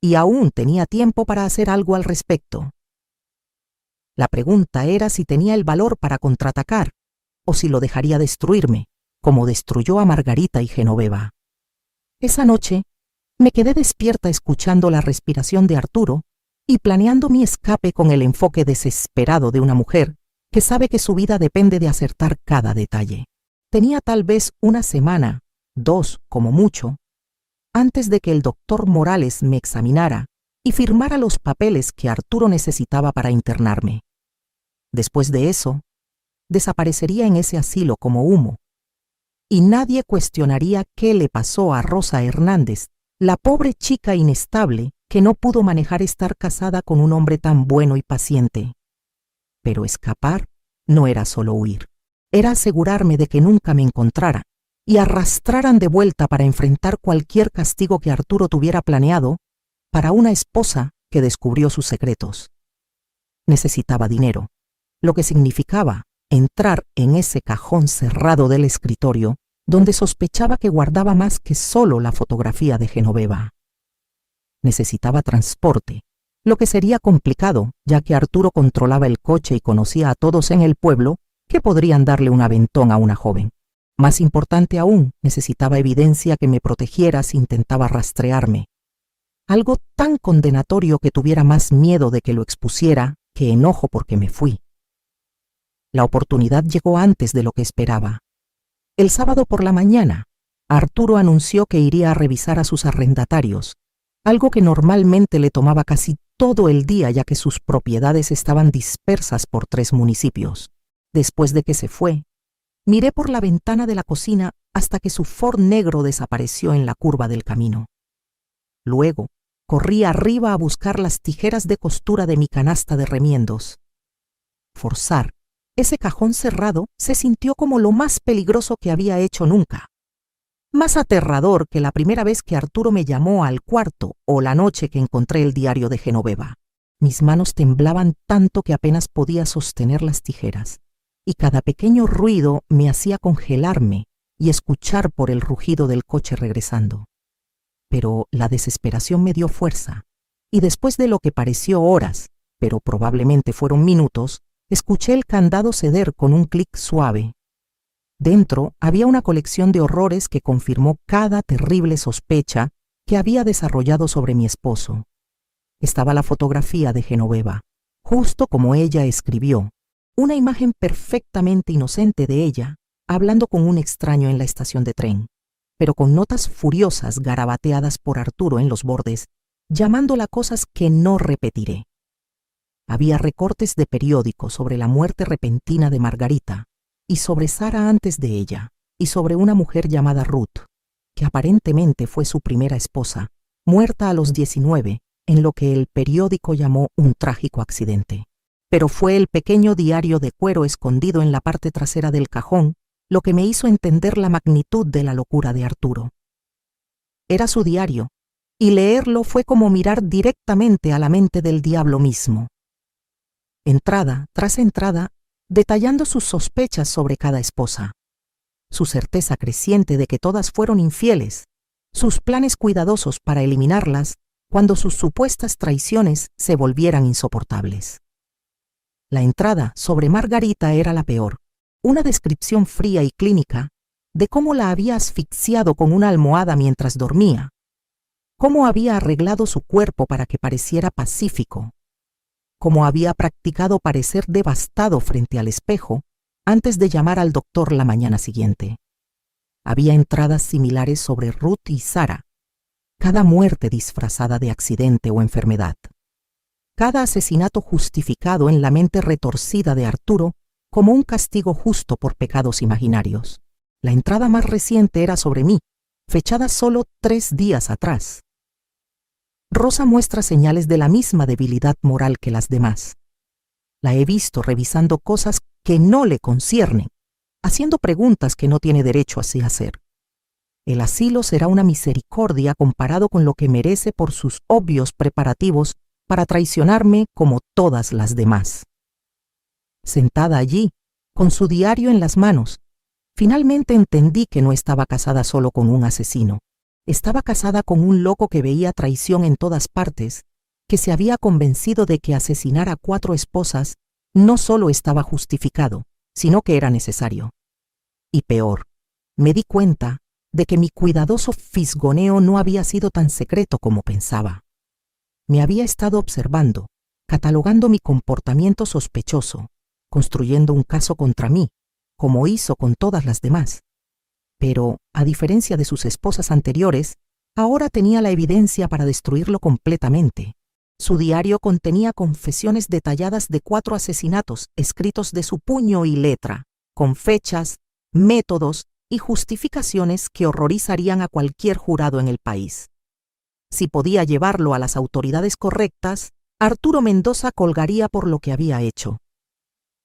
Speaker 1: y aún tenía tiempo para hacer algo al respecto. La pregunta era si tenía el valor para contraatacar, o si lo dejaría destruirme, como destruyó a Margarita y Genoveva. Esa noche me quedé despierta escuchando la respiración de Arturo y planeando mi escape con el enfoque desesperado de una mujer que sabe que su vida depende de acertar cada detalle. Tenía tal vez una semana, 2 como mucho, antes de que el doctor Morales me examinara y firmara los papeles que Arturo necesitaba para internarme. Después de eso, desaparecería en ese asilo como humo, y nadie cuestionaría qué le pasó a Rosa Hernández, la pobre chica inestable que no pudo manejar estar casada con un hombre tan bueno y paciente. Pero escapar no era solo huir, era asegurarme de que nunca me encontrara y arrastraran de vuelta para enfrentar cualquier castigo que Arturo tuviera planeado para una esposa que descubrió sus secretos. Necesitaba dinero, lo que significaba entrar en ese cajón cerrado del escritorio donde sospechaba que guardaba más que solo la fotografía de Genoveva. Necesitaba transporte, lo que sería complicado, ya que Arturo controlaba el coche y conocía a todos en el pueblo que podrían darle un aventón a una joven. Más importante aún, necesitaba evidencia que me protegiera si intentaba rastrearme. Algo tan condenatorio que tuviera más miedo de que lo expusiera que enojo porque me fui. La oportunidad llegó antes de lo que esperaba. El sábado por la mañana, Arturo anunció que iría a revisar a sus arrendatarios, algo que normalmente le tomaba casi todo el día ya que sus propiedades estaban dispersas por 3 municipios. Después de que se fue, miré por la ventana de la cocina hasta que su Ford negro desapareció en la curva del camino. Luego, corrí arriba a buscar las tijeras de costura de mi canasta de remiendos. Forzar ese cajón cerrado se sintió como lo más peligroso que había hecho nunca. Más aterrador que la primera vez que Arturo me llamó al cuarto o la noche que encontré el diario de Genoveva. Mis manos temblaban tanto que apenas podía sostener las tijeras, y cada pequeño ruido me hacía congelarme y escuchar por el rugido del coche regresando. Pero la desesperación me dio fuerza, y después de lo que pareció horas, pero probablemente fueron minutos, escuché el candado ceder con un clic suave. Dentro había una colección de horrores que confirmó cada terrible sospecha que había desarrollado sobre mi esposo. Estaba la fotografía de Genoveva, justo como ella escribió, una imagen perfectamente inocente de ella, hablando con un extraño en la estación de tren, pero con notas furiosas garabateadas por Arturo en los bordes, llamándola cosas que no repetiré. Había recortes de periódico sobre la muerte repentina de Margarita, y sobre Sara antes de ella, y sobre una mujer llamada Ruth, que aparentemente fue su primera esposa, muerta a los 19, en lo que el periódico llamó un trágico accidente. Pero fue el pequeño diario de cuero escondido en la parte trasera del cajón lo que me hizo entender la magnitud de la locura de Arturo. Era su diario, y leerlo fue como mirar directamente a la mente del diablo mismo. Entrada tras entrada, detallando sus sospechas sobre cada esposa, su certeza creciente de que todas fueron infieles, sus planes cuidadosos para eliminarlas cuando sus supuestas traiciones se volvieran insoportables. La entrada sobre Margarita era la peor, una descripción fría y clínica de cómo la había asfixiado con una almohada mientras dormía, cómo había arreglado su cuerpo para que pareciera pacífico, cómo había practicado parecer devastado frente al espejo antes de llamar al doctor la mañana siguiente. Había entradas similares sobre Ruth y Sara, cada muerte disfrazada de accidente o enfermedad, cada asesinato justificado en la mente retorcida de Arturo como un castigo justo por pecados imaginarios. La entrada más reciente era sobre mí, fechada solo 3 días atrás. Rosa muestra señales de la misma debilidad moral que las demás. La he visto revisando cosas que no le conciernen, haciendo preguntas que no tiene derecho así a hacer. El asilo será una misericordia comparado con lo que merece por sus obvios preparativos para traicionarme como todas las demás. Sentada allí, con su diario en las manos, finalmente entendí que no estaba casada solo con un asesino. Estaba casada con un loco que veía traición en todas partes, que se había convencido de que asesinar a 4 esposas no solo estaba justificado, sino que era necesario. Y peor, me di cuenta de que mi cuidadoso fisgoneo no había sido tan secreto como pensaba. Me había estado observando, catalogando mi comportamiento sospechoso, construyendo un caso contra mí, como hizo con todas las demás. Pero, a diferencia de sus esposas anteriores, ahora tenía la evidencia para destruirlo completamente. Su diario contenía confesiones detalladas de 4 asesinatos escritos de su puño y letra, con fechas, métodos y justificaciones que horrorizarían a cualquier jurado en el país. Si podía llevarlo a las autoridades correctas, Arturo Mendoza colgaría por lo que había hecho.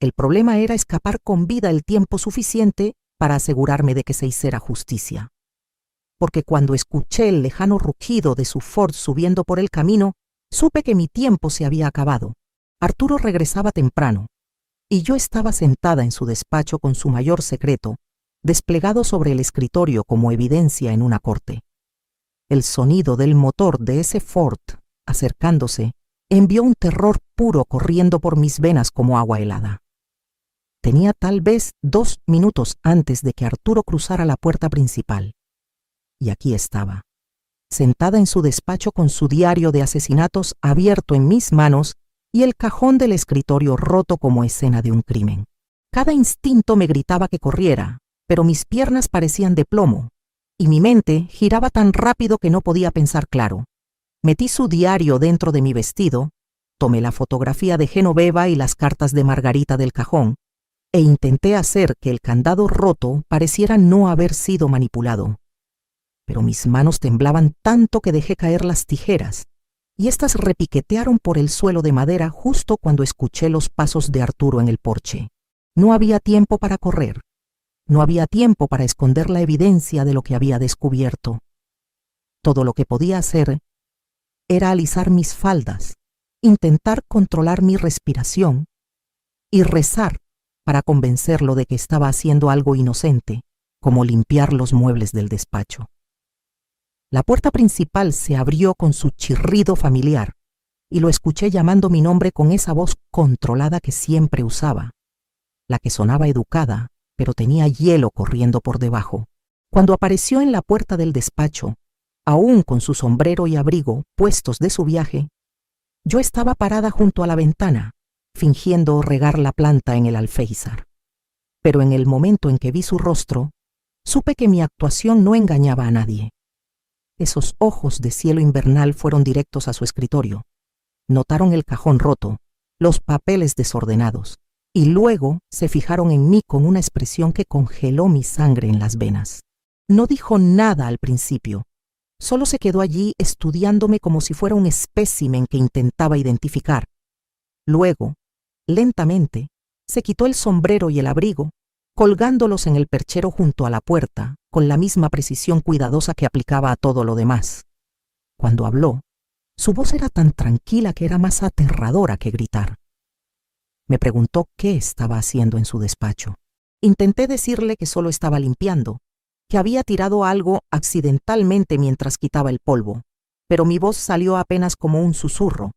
Speaker 1: El problema era escapar con vida el tiempo suficiente para asegurarme de que se hiciera justicia. Porque cuando escuché el lejano rugido de su Ford subiendo por el camino, supe que mi tiempo se había acabado. Arturo regresaba temprano, y yo estaba sentada en su despacho con su mayor secreto, desplegado sobre el escritorio como evidencia en una corte. El sonido del motor de ese Ford, acercándose, envió un terror puro corriendo por mis venas como agua helada. Tenía tal vez 2 minutos antes de que Arturo cruzara la puerta principal. Y aquí estaba, sentada en su despacho con su diario de asesinatos abierto en mis manos y el cajón del escritorio roto como escena de un crimen. Cada instinto me gritaba que corriera, pero mis piernas parecían de plomo, y mi mente giraba tan rápido que no podía pensar claro. Metí su diario dentro de mi vestido, tomé la fotografía de Genoveva y las cartas de Margarita del cajón, e intenté hacer que el candado roto pareciera no haber sido manipulado. Pero mis manos temblaban tanto que dejé caer las tijeras, y éstas repiquetearon por el suelo de madera justo cuando escuché los pasos de Arturo en el porche. No había tiempo para correr. No había tiempo para esconder la evidencia de lo que había descubierto. Todo lo que podía hacer era alisar mis faldas, intentar controlar mi respiración y rezar para convencerlo de que estaba haciendo algo inocente, como limpiar los muebles del despacho. La puerta principal se abrió con su chirrido familiar y lo escuché llamando mi nombre con esa voz controlada que siempre usaba, la que sonaba educada, pero tenía hielo corriendo por debajo. Cuando apareció en la puerta del despacho, aún con su sombrero y abrigo puestos de su viaje, yo estaba parada junto a la ventana, fingiendo regar la planta en el alféizar. Pero en el momento en que vi su rostro, supe que mi actuación no engañaba a nadie. Esos ojos de cielo invernal fueron directos a su escritorio. Notaron el cajón roto, los papeles desordenados, y luego se fijaron en mí con una expresión que congeló mi sangre en las venas. No dijo nada al principio, solo se quedó allí estudiándome como si fuera un espécimen que intentaba identificar. Luego, lentamente, se quitó el sombrero y el abrigo, colgándolos en el perchero junto a la puerta, con la misma precisión cuidadosa que aplicaba a todo lo demás. Cuando habló, su voz era tan tranquila que era más aterradora que gritar. Me preguntó qué estaba haciendo en su despacho. Intenté decirle que solo estaba limpiando, que había tirado algo accidentalmente mientras quitaba el polvo, pero mi voz salió apenas como un susurro,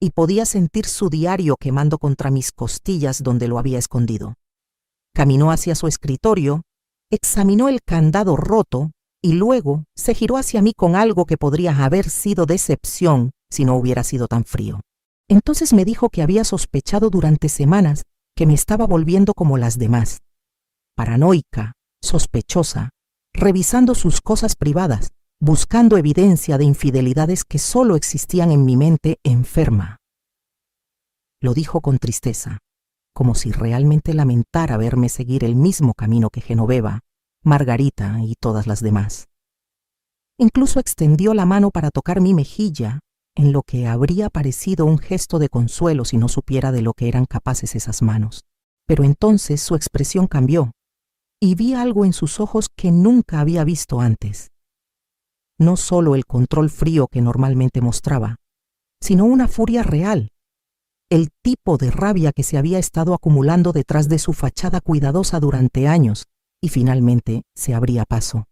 Speaker 1: y podía sentir su diario quemando contra mis costillas donde lo había escondido. Caminó hacia su escritorio, examinó el candado roto y luego se giró hacia mí con algo que podría haber sido decepción si no hubiera sido tan frío. Entonces me dijo que había sospechado durante semanas que me estaba volviendo como las demás, paranoica, sospechosa, revisando sus cosas privadas, buscando evidencia de infidelidades que solo existían en mi mente enferma. Lo dijo con tristeza, como si realmente lamentara verme seguir el mismo camino que Genoveva, Margarita y todas las demás. Incluso extendió la mano para tocar mi mejilla, en lo que habría parecido un gesto de consuelo si no supiera de lo que eran capaces esas manos. Pero entonces su expresión cambió, y vi algo en sus ojos que nunca había visto antes. No solo el control frío que normalmente mostraba, sino una furia real, el tipo de rabia que se había estado acumulando detrás de su fachada cuidadosa durante años y finalmente se abría paso.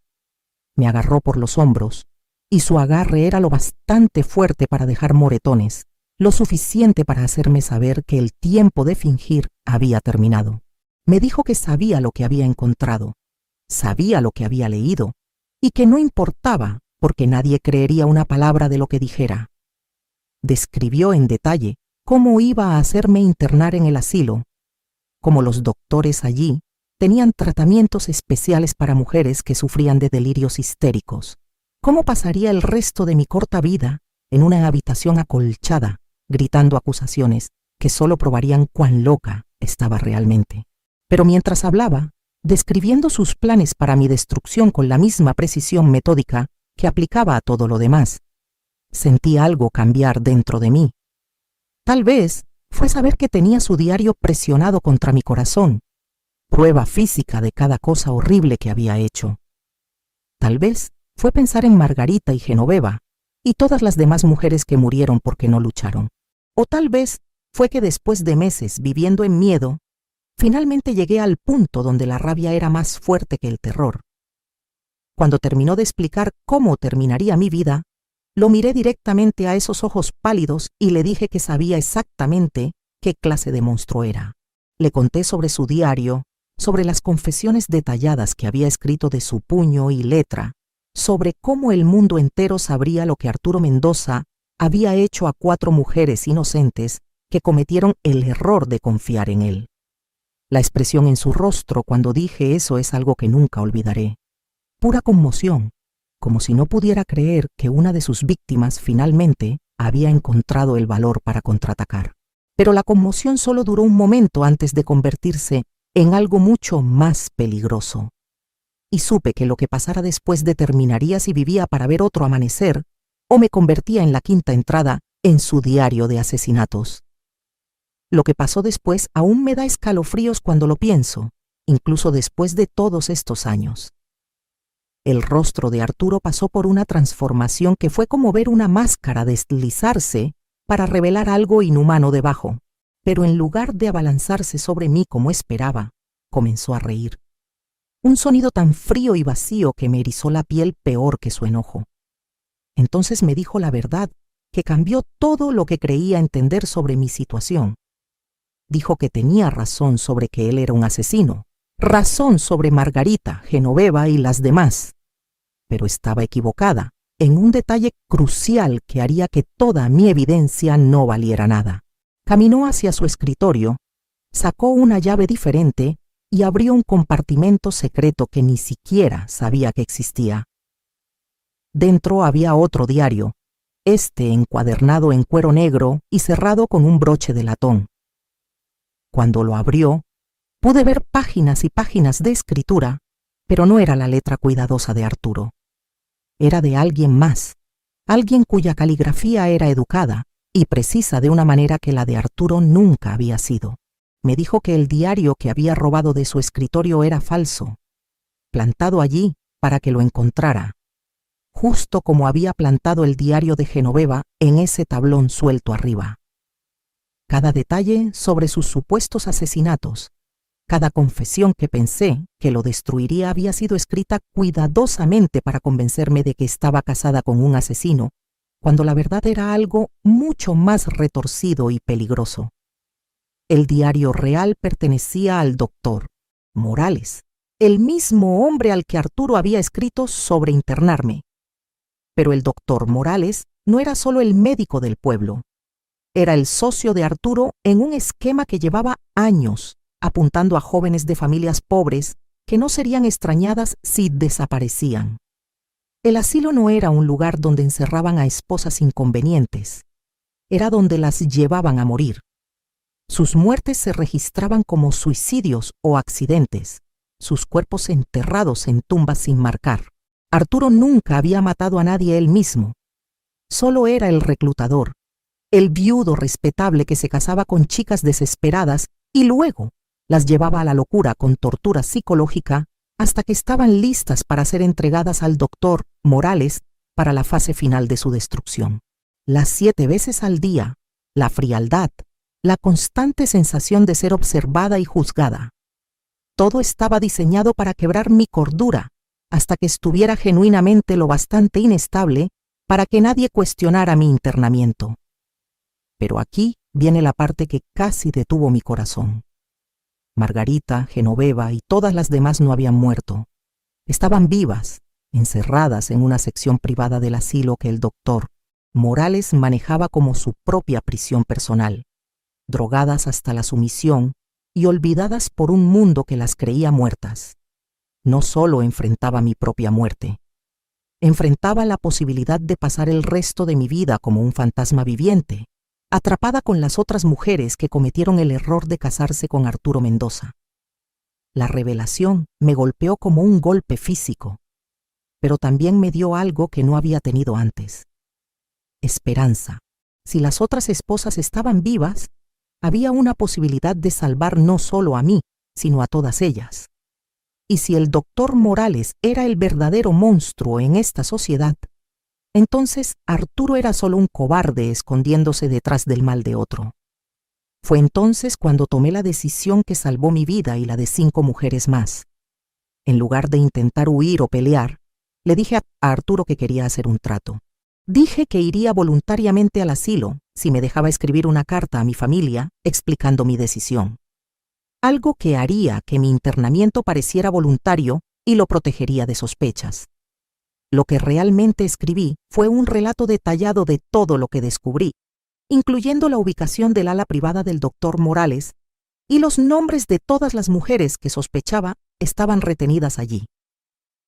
Speaker 1: Me agarró por los hombros, y su agarre era lo bastante fuerte para dejar moretones, lo suficiente para hacerme saber que el tiempo de fingir había terminado. Me dijo que sabía lo que había encontrado, sabía lo que había leído, y que no importaba porque nadie creería una palabra de lo que dijera. Describió en detalle cómo iba a hacerme internar en el asilo, cómo los doctores allí tenían tratamientos especiales para mujeres que sufrían de delirios histéricos, cómo pasaría el resto de mi corta vida en una habitación acolchada, gritando acusaciones que solo probarían cuán loca estaba realmente. Pero mientras hablaba, describiendo sus planes para mi destrucción con la misma precisión metódica que aplicaba a todo lo demás, sentí algo cambiar dentro de mí. Tal vez fue saber que tenía su diario presionado contra mi corazón, prueba física de cada cosa horrible que había hecho. Tal vez fue pensar en Margarita y Genoveva y todas las demás mujeres que murieron porque no lucharon. O tal vez fue que después de meses viviendo en miedo, finalmente llegué al punto donde la rabia era más fuerte que el terror. Cuando terminó de explicar cómo terminaría mi vida, lo miré directamente a esos ojos pálidos y le dije que sabía exactamente qué clase de monstruo era. Le conté sobre su diario, sobre las confesiones detalladas que había escrito de su puño y letra, sobre cómo el mundo entero sabría lo que Arturo Mendoza había hecho a 4 mujeres inocentes que cometieron el error de confiar en él. La expresión en su rostro cuando dije eso es algo que nunca olvidaré. Pura conmoción, como si no pudiera creer que una de sus víctimas finalmente había encontrado el valor para contraatacar. Pero la conmoción solo duró un momento antes de convertirse en algo mucho más peligroso. Y supe que lo que pasara después determinaría si vivía para ver otro amanecer o me convertía en la quinta entrada en su diario de asesinatos. Lo que pasó después aún me da escalofríos cuando lo pienso, incluso después de todos estos años. El rostro de Arturo pasó por una transformación que fue como ver una máscara deslizarse para revelar algo inhumano debajo, pero en lugar de abalanzarse sobre mí como esperaba, comenzó a reír. Un sonido tan frío y vacío que me erizó la piel peor que su enojo. Entonces me dijo la verdad, que cambió todo lo que creía entender sobre mi situación. Dijo que tenía razón sobre que él era un asesino, razón sobre Margarita, Genoveva y las demás, pero estaba equivocada en un detalle crucial que haría que toda mi evidencia no valiera nada. Caminó hacia su escritorio, sacó una llave diferente y abrió un compartimento secreto que ni siquiera sabía que existía. Dentro había otro diario, encuadernado en cuero negro y cerrado con un broche de latón. Cuando lo abrió, pude ver páginas y páginas de escritura, pero no era la letra cuidadosa de Arturo. Era de alguien más, alguien cuya caligrafía era educada y precisa de una manera que la de Arturo nunca había sido. Me dijo que el diario que había robado de su escritorio era falso, plantado allí para que lo encontrara, justo como había plantado el diario de Genoveva en ese tablón suelto arriba. Cada detalle sobre sus supuestos asesinatos, cada confesión que pensé que lo destruiría había sido escrita cuidadosamente para convencerme de que estaba casada con un asesino, cuando la verdad era algo mucho más retorcido y peligroso. El diario real pertenecía al doctor Morales, el mismo hombre al que Arturo había escrito sobre internarme. Pero el doctor Morales no era solo el médico del pueblo. Era el socio de Arturo en un esquema que llevaba años, apuntando a jóvenes de familias pobres que no serían extrañadas si desaparecían. El asilo no era un lugar donde encerraban a esposas inconvenientes. Era donde las llevaban a morir. Sus muertes se registraban como suicidios o accidentes, sus cuerpos enterrados en tumbas sin marcar. Arturo nunca había matado a nadie él mismo. Solo era el reclutador, el viudo respetable que se casaba con chicas desesperadas y luego las llevaba a la locura con tortura psicológica hasta que estaban listas para ser entregadas al doctor Morales para la fase final de su destrucción. Las 7 veces al día, la frialdad, la constante sensación de ser observada y juzgada. Todo estaba diseñado para quebrar mi cordura hasta que estuviera genuinamente lo bastante inestable para que nadie cuestionara mi internamiento. Pero aquí viene la parte que casi detuvo mi corazón. Margarita, Genoveva y todas las demás no habían muerto. Estaban vivas, encerradas en una sección privada del asilo que el doctor Morales manejaba como su propia prisión personal, drogadas hasta la sumisión y olvidadas por un mundo que las creía muertas. No solo enfrentaba mi propia muerte, enfrentaba la posibilidad de pasar el resto de mi vida como un fantasma viviente, atrapada con las otras mujeres que cometieron el error de casarse con Arturo Mendoza. La revelación me golpeó como un golpe físico, pero también me dio algo que no había tenido antes: esperanza. Si las otras esposas estaban vivas, había una posibilidad de salvar no solo a mí, sino a todas ellas. Y si el doctor Morales era el verdadero monstruo en esta sociedad, entonces Arturo era solo un cobarde escondiéndose detrás del mal de otro. Fue entonces cuando tomé la decisión que salvó mi vida y la de 5 mujeres más. En lugar de intentar huir o pelear, le dije a Arturo que quería hacer un trato. Dije que iría voluntariamente al asilo si me dejaba escribir una carta a mi familia explicando mi decisión. Algo que haría que mi internamiento pareciera voluntario y lo protegería de sospechas. Lo que realmente escribí fue un relato detallado de todo lo que descubrí, incluyendo la ubicación del ala privada del doctor Morales y los nombres de todas las mujeres que sospechaba estaban retenidas allí.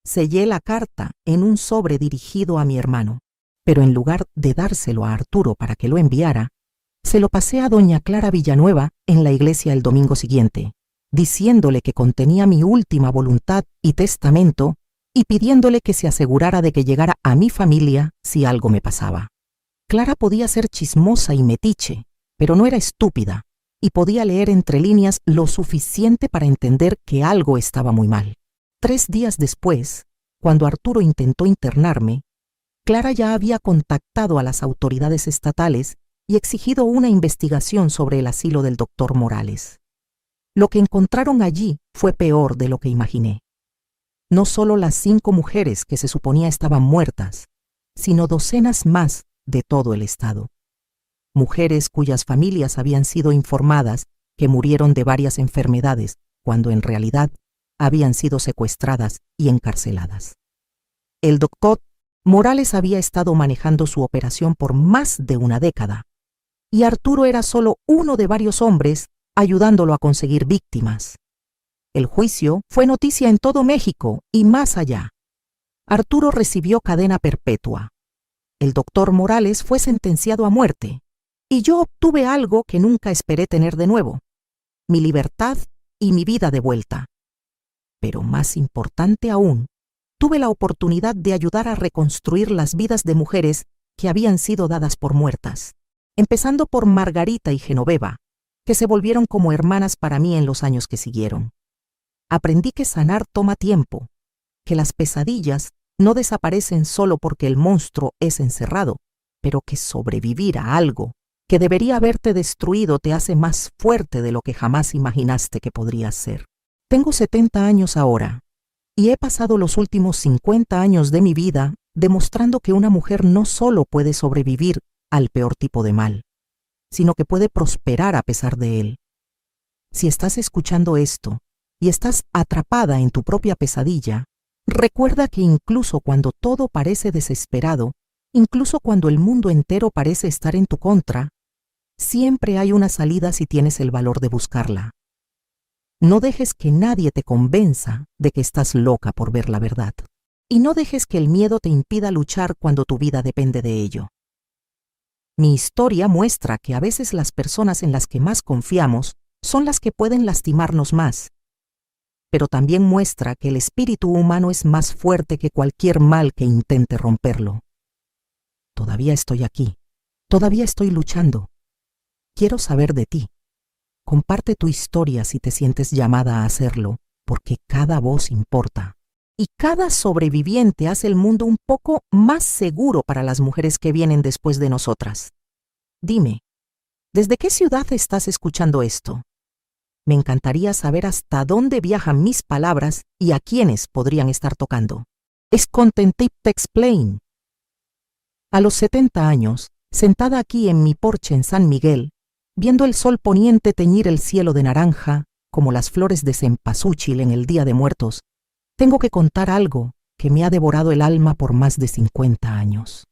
Speaker 1: Sellé la carta en un sobre dirigido a mi hermano, pero en lugar de dárselo a Arturo para que lo enviara, se lo pasé a doña Clara Villanueva en la iglesia el domingo siguiente, diciéndole que contenía mi última voluntad y testamento y pidiéndole que se asegurara de que llegara a mi familia si algo me pasaba. Clara podía ser chismosa y metiche, pero no era estúpida, y podía leer entre líneas lo suficiente para entender que algo estaba muy mal. 3 días después, cuando Arturo intentó internarme, Clara ya había contactado a las autoridades estatales y exigido una investigación sobre el asilo del doctor Morales. Lo que encontraron allí fue peor de lo que imaginé. No solo las 5 mujeres que se suponía estaban muertas, sino docenas más de todo el estado. Mujeres cuyas familias habían sido informadas que murieron de varias enfermedades, cuando en realidad habían sido secuestradas y encarceladas. El doctor Morales había estado manejando su operación por más de una década, y Arturo era solo uno de varios hombres ayudándolo a conseguir víctimas. El juicio fue noticia en todo México y más allá. Arturo recibió cadena perpetua. El doctor Morales fue sentenciado a muerte, y yo obtuve algo que nunca esperé tener de nuevo: mi libertad y mi vida de vuelta. Pero más importante aún, tuve la oportunidad de ayudar a reconstruir las vidas de mujeres que habían sido dadas por muertas, empezando por Margarita y Genoveva, que se volvieron como hermanas para mí en los años que siguieron. Aprendí que sanar toma tiempo, que las pesadillas no desaparecen solo porque el monstruo es encerrado, pero que sobrevivir a algo que debería haberte destruido te hace más fuerte de lo que jamás imaginaste que podrías ser. Tengo 70 años ahora, y he pasado los últimos 50 años de mi vida demostrando que una mujer no solo puede sobrevivir al peor tipo de mal, sino que puede prosperar a pesar de él. Si estás escuchando esto y estás atrapada en tu propia pesadilla, recuerda que incluso cuando todo parece desesperado, incluso cuando el mundo entero parece estar en tu contra, siempre hay una salida si tienes el valor de buscarla. No dejes que nadie te convenza de que estás loca por ver la verdad. Y no dejes que el miedo te impida luchar cuando tu vida depende de ello. Mi historia muestra que a veces las personas en las que más confiamos son las que pueden lastimarnos más. Pero también muestra que el espíritu humano es más fuerte que cualquier mal que intente romperlo. Todavía estoy aquí. Todavía estoy luchando. Quiero saber de ti. Comparte tu historia si te sientes llamada a hacerlo, porque cada voz importa. Y cada sobreviviente hace el mundo un poco más seguro para las mujeres que vienen después de nosotras. Dime, ¿desde qué ciudad estás escuchando esto? Me encantaría saber hasta dónde viajan mis palabras y a quiénes podrían estar tocando. Es Content Tip to Explain. A los 70 años, sentada aquí en mi porche en San Miguel, viendo el sol poniente teñir el cielo de naranja, como las flores de cempasúchil en el Día de Muertos, tengo que contar algo que me ha devorado el alma por más de 50 años.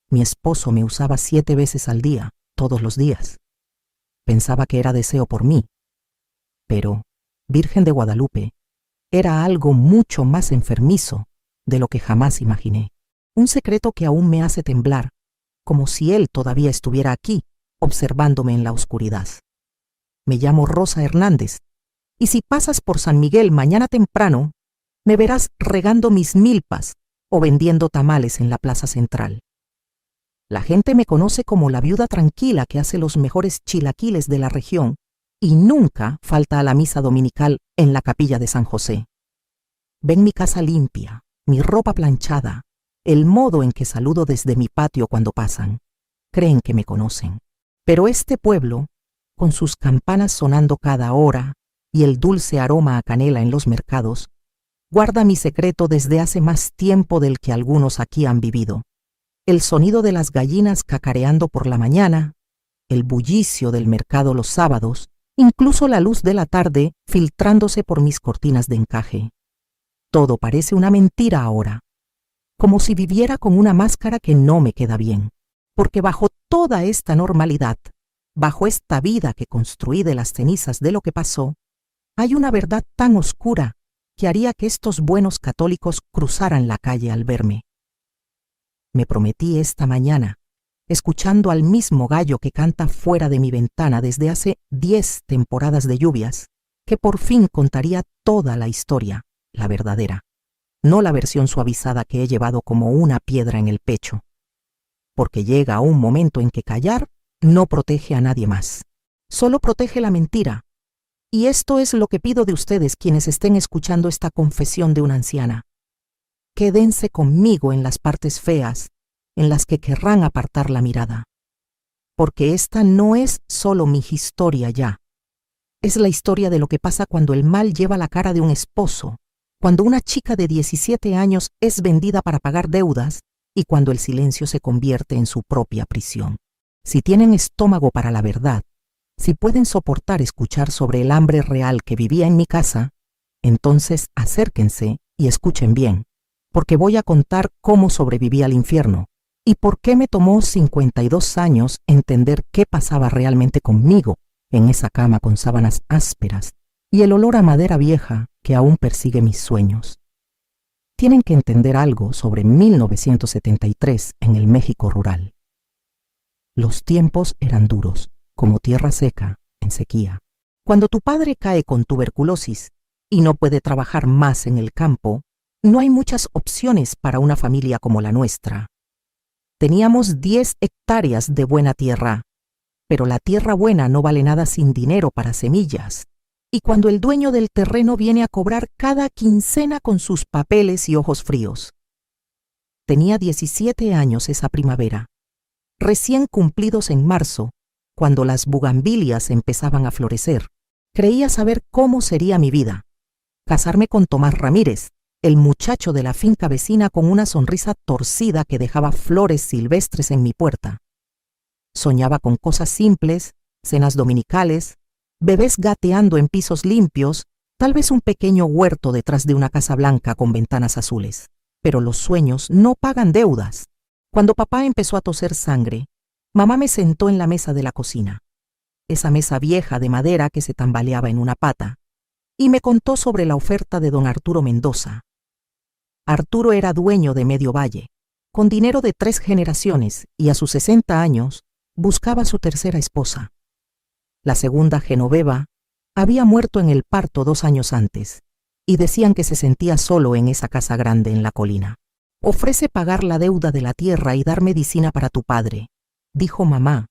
Speaker 1: Mi esposo me usaba 7 veces al día, todos los días. Pensaba que era deseo por mí. Pero, Virgen de Guadalupe, era algo mucho más enfermizo de lo que jamás imaginé. Un secreto que aún me hace temblar, como si él todavía estuviera aquí, observándome en la oscuridad. Me llamo Rosa Hernández, y si pasas por San Miguel mañana temprano, me verás regando mis milpas o vendiendo tamales en la plaza central. La gente me conoce como la viuda tranquila que hace los mejores chilaquiles de la región y nunca falta a la misa dominical en la capilla de San José. Ven mi casa limpia, mi ropa planchada, el modo en que saludo desde mi patio cuando pasan. Creen que me conocen. Pero este pueblo, con sus campanas sonando cada hora y el dulce aroma a canela en los mercados, guarda mi secreto desde hace más tiempo del que algunos aquí han vivido. El sonido de las gallinas cacareando por la mañana, el bullicio del mercado los sábados, incluso la luz de la tarde filtrándose por mis cortinas de encaje. Todo parece una mentira ahora, como si viviera con una máscara que no me queda bien, porque bajo toda esta normalidad, bajo esta vida que construí de las cenizas de lo que pasó, hay una verdad tan oscura que haría que estos buenos católicos cruzaran la calle al verme. Me prometí esta mañana, escuchando al mismo gallo que canta fuera de mi ventana desde hace 10 temporadas de lluvias, que por fin contaría toda la historia, la verdadera, no la versión suavizada que he llevado como una piedra en el pecho, porque llega un momento en que callar no protege a nadie más, solo protege la mentira. Y esto es lo que pido de ustedes quienes estén escuchando esta confesión de una anciana. Quédense conmigo en las partes feas, en las que querrán apartar la mirada. Porque esta no es solo mi historia ya. Es la historia de lo que pasa cuando el mal lleva la cara de un esposo, cuando una chica de 17 años es vendida para pagar deudas y cuando el silencio se convierte en su propia prisión. Si tienen estómago para la verdad, si pueden soportar escuchar sobre el hambre real que vivía en mi casa, entonces acérquense y escuchen bien, porque voy a contar cómo sobreviví al infierno y por qué me tomó 52 años entender qué pasaba realmente conmigo en esa cama con sábanas ásperas y el olor a madera vieja que aún persigue mis sueños. Tienen que entender algo sobre 1973 en el México rural. Los tiempos eran duros, como tierra seca, en sequía. Cuando tu padre cae con tuberculosis y no puede trabajar más en el campo, no hay muchas opciones para una familia como la nuestra. Teníamos 10 hectáreas de buena tierra, pero la tierra buena no vale nada sin dinero para semillas. Y cuando el dueño del terreno viene a cobrar cada quincena con sus papeles y ojos fríos. Tenía 17 años esa primavera, recién cumplidos en marzo, cuando las bugambilias empezaban a florecer. Creía saber cómo sería mi vida. Casarme con Tomás Ramírez, el muchacho de la finca vecina con una sonrisa torcida que dejaba flores silvestres en mi puerta. Soñaba con cosas simples, cenas dominicales, bebés gateando en pisos limpios, tal vez un pequeño huerto detrás de una casa blanca con ventanas azules. Pero los sueños no pagan deudas. Cuando papá empezó a toser sangre, mamá me sentó en la mesa de la cocina, esa mesa vieja de madera que se tambaleaba en una pata, y me contó sobre la oferta de don Arturo Mendoza. Arturo era dueño de Medio Valle, con dinero de 3 generaciones, y a sus 60 años buscaba a su tercera esposa. La segunda, Genoveva, había muerto en el parto 2 años antes, y decían que se sentía solo en esa casa grande en la colina. Ofrece pagar la deuda de la tierra y dar medicina para tu padre, dijo mamá,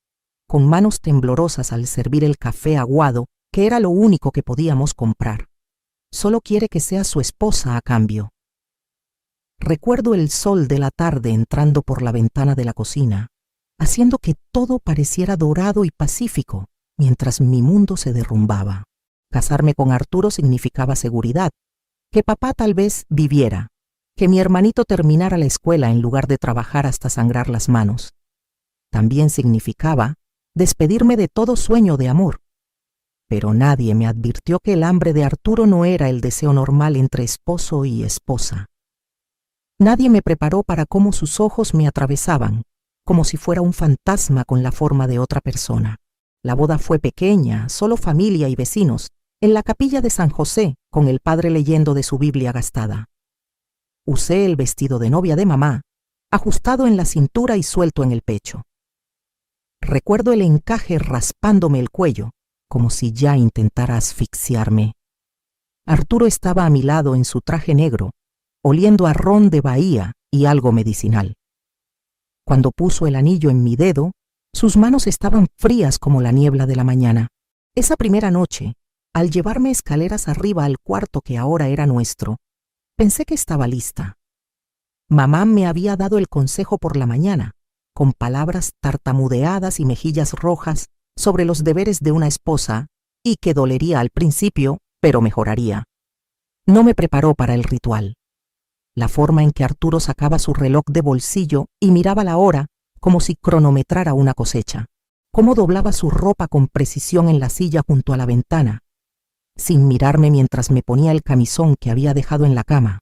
Speaker 1: con manos temblorosas al servir el café aguado, que era lo único que podíamos comprar. Solo quiere que sea su esposa a cambio. Recuerdo el sol de la tarde entrando por la ventana de la cocina, haciendo que todo pareciera dorado y pacífico, mientras mi mundo se derrumbaba. Casarme con Arturo significaba seguridad, que papá tal vez viviera, que mi hermanito terminara la escuela en lugar de trabajar hasta sangrar las manos. También significaba despedirme de todo sueño de amor. Pero nadie me advirtió que el hambre de Arturo no era el deseo normal entre esposo y esposa. Nadie me preparó para cómo sus ojos me atravesaban, como si fuera un fantasma con la forma de otra persona. La boda fue pequeña, solo familia y vecinos, en la capilla de San José, con el padre leyendo de su Biblia gastada. Usé el vestido de novia de mamá, ajustado en la cintura y suelto en el pecho. Recuerdo el encaje raspándome el cuello, como si ya intentara asfixiarme. Arturo estaba a mi lado en su traje negro, oliendo a ron de Bahía y algo medicinal. Cuando puso el anillo en mi dedo, sus manos estaban frías como la niebla de la mañana. Esa primera noche, al llevarme escaleras arriba al cuarto que ahora era nuestro, pensé que estaba lista. Mamá me había dado el consejo por la mañana, con palabras tartamudeadas y mejillas rojas sobre los deberes de una esposa, y que dolería al principio, pero mejoraría. No me preparó para el ritual. La forma en que Arturo sacaba su reloj de bolsillo y miraba la hora como si cronometrara una cosecha. Cómo doblaba su ropa con precisión en la silla junto a la ventana, sin mirarme mientras me ponía el camisón que había dejado en la cama.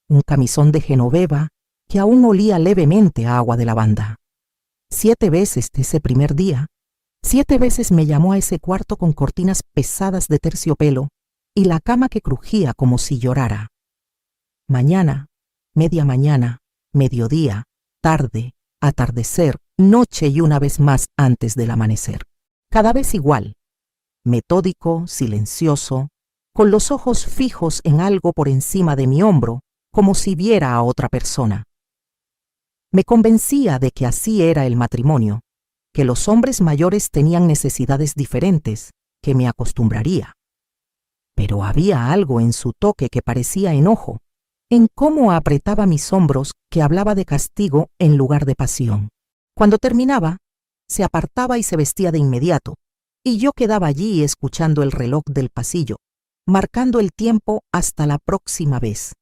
Speaker 1: Un camisón de Genoveva que aún olía levemente a agua de lavanda. 7 veces de ese primer día, 7 veces me llamó a ese cuarto con cortinas pesadas de terciopelo y la cama que crujía como si llorara. Mañana, media mañana, mediodía, tarde, atardecer, noche y una vez más antes del amanecer. Cada vez igual, metódico, silencioso, con los ojos fijos en algo por encima de mi hombro, como si viera a otra persona. Me convencía de que así era el matrimonio, que los hombres mayores tenían necesidades diferentes, que me acostumbraría. Pero había algo en su toque que parecía enojo, en cómo apretaba mis hombros que hablaba de castigo en lugar de pasión. Cuando terminaba, se apartaba y se vestía de inmediato, y yo quedaba allí escuchando el reloj del pasillo, marcando el tiempo hasta la próxima vez,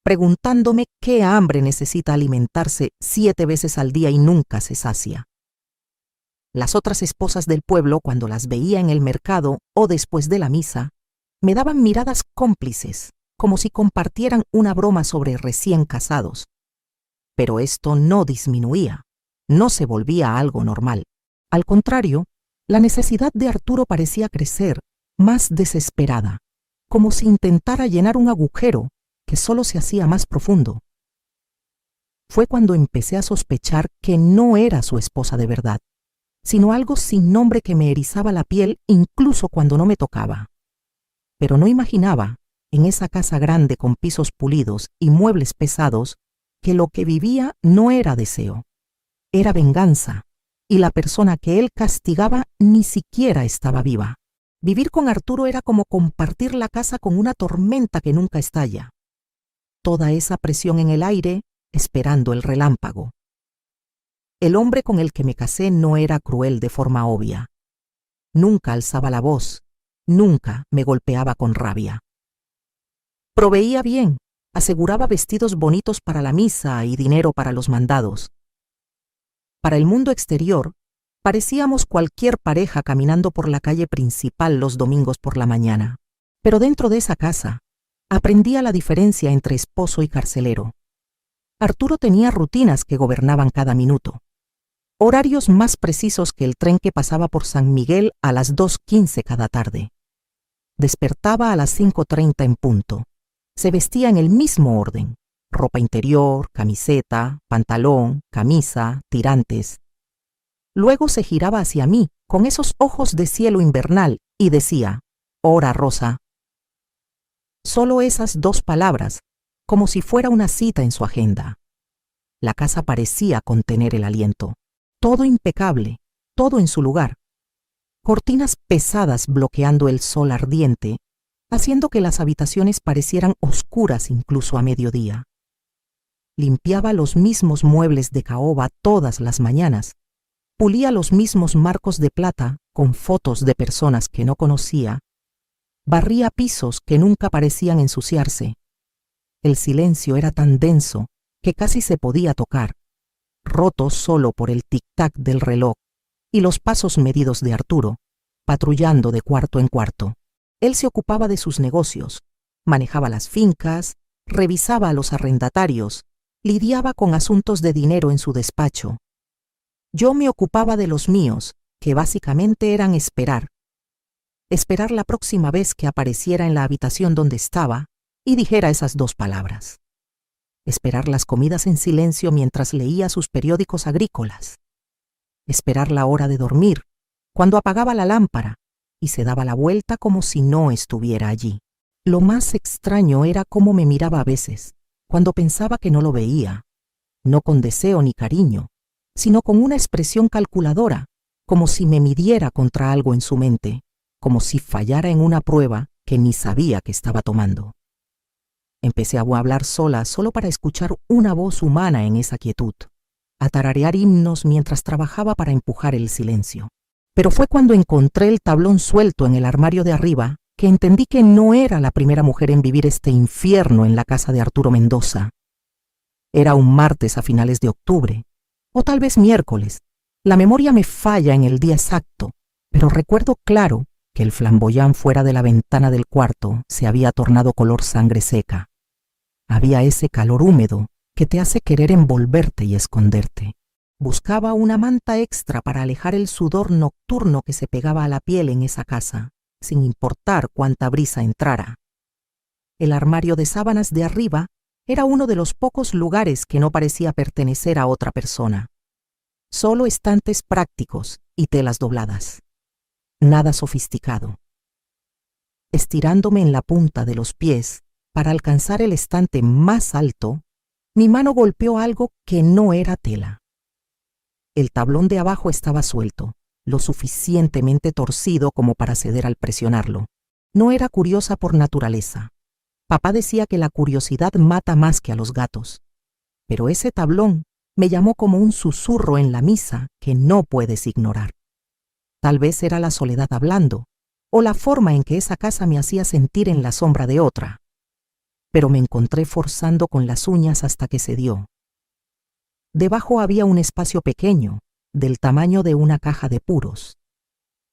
Speaker 1: preguntándome qué hambre necesita alimentarse 7 veces al día y nunca se sacia. Las otras esposas del pueblo, cuando las veía en el mercado o después de la misa, me daban miradas cómplices, como si compartieran una broma sobre recién casados. Pero esto no disminuía, no se volvía algo normal. Al contrario, la necesidad de Arturo parecía crecer, más desesperada, como si intentara llenar un agujero que solo se hacía más profundo. Fue cuando empecé a sospechar que no era su esposa de verdad, sino algo sin nombre que me erizaba la piel incluso cuando no me tocaba. Pero no imaginaba, en esa casa grande con pisos pulidos y muebles pesados, que lo que vivía no era deseo, era venganza, y la persona que él castigaba ni siquiera estaba viva. Vivir con Arturo era como compartir la casa con una tormenta que nunca estalla. Toda esa presión en el aire, esperando el relámpago. El hombre con el que me casé no era cruel de forma obvia. Nunca alzaba la voz, nunca me golpeaba con rabia. Proveía bien, aseguraba vestidos bonitos para la misa y dinero para los mandados. Para el mundo exterior, parecíamos cualquier pareja caminando por la calle principal los domingos por la mañana. Pero dentro de esa casa, aprendía la diferencia entre esposo y carcelero. Arturo tenía rutinas que gobernaban cada minuto. Horarios más precisos que el tren que pasaba por San Miguel a las 2:15 cada tarde. Despertaba a las 5:30 en punto. Se vestía en el mismo orden: ropa interior, camiseta, pantalón, camisa, tirantes. Luego se giraba hacia mí con esos ojos de cielo invernal y decía: «Hora, Rosa». Solo esas 2 palabras, como si fuera una cita en su agenda. La casa parecía contener el aliento. Todo impecable, todo en su lugar. Cortinas pesadas bloqueando el sol ardiente, haciendo que las habitaciones parecieran oscuras incluso a mediodía. Limpiaba los mismos muebles de caoba todas las mañanas, pulía los mismos marcos de plata con fotos de personas que no conocía, barría pisos que nunca parecían ensuciarse. El silencio era tan denso que casi se podía tocar, roto solo por el tic-tac del reloj y los pasos medidos de Arturo, patrullando de cuarto en cuarto. Él se ocupaba de sus negocios, manejaba las fincas, revisaba a los arrendatarios, lidiaba con asuntos de dinero en su despacho. Yo me ocupaba de los míos, que básicamente eran esperar la próxima vez que apareciera en la habitación donde estaba y dijera esas 2 palabras. Esperar las comidas en silencio mientras leía sus periódicos agrícolas. Esperar la hora de dormir, cuando apagaba la lámpara y se daba la vuelta como si no estuviera allí. Lo más extraño era cómo me miraba a veces, cuando pensaba que no lo veía, no con deseo ni cariño, sino con una expresión calculadora, como si me midiera contra algo en su mente, como si fallara en una prueba que ni sabía que estaba tomando. Empecé a hablar sola solo para escuchar una voz humana en esa quietud, a tararear himnos mientras trabajaba para empujar el silencio. Pero fue cuando encontré el tablón suelto en el armario de arriba que entendí que no era la primera mujer en vivir este infierno en la casa de Arturo Mendoza. Era un martes a finales de octubre, o tal vez miércoles. La memoria me falla en el día exacto, pero recuerdo claro que el flamboyán fuera de la ventana del cuarto se había tornado color sangre seca. Había ese calor húmedo que te hace querer envolverte y esconderte. Buscaba una manta extra para alejar el sudor nocturno que se pegaba a la piel en esa casa, sin importar cuánta brisa entrara. El armario de sábanas de arriba era uno de los pocos lugares que no parecía pertenecer a otra persona. Solo estantes prácticos y telas dobladas. Nada sofisticado. Estirándome en la punta de los pies para alcanzar el estante más alto, mi mano golpeó algo que no era tela. El tablón de abajo estaba suelto, lo suficientemente torcido como para ceder al presionarlo. No era curiosa por naturaleza. Papá decía que la curiosidad mata más que a los gatos. Pero ese tablón me llamó como un susurro en la misa que no puedes ignorar. Tal vez era la soledad hablando, o la forma en que esa casa me hacía sentir en la sombra de otra. Pero me encontré forzando con las uñas hasta que cedió. Debajo había un espacio pequeño, del tamaño de una caja de puros.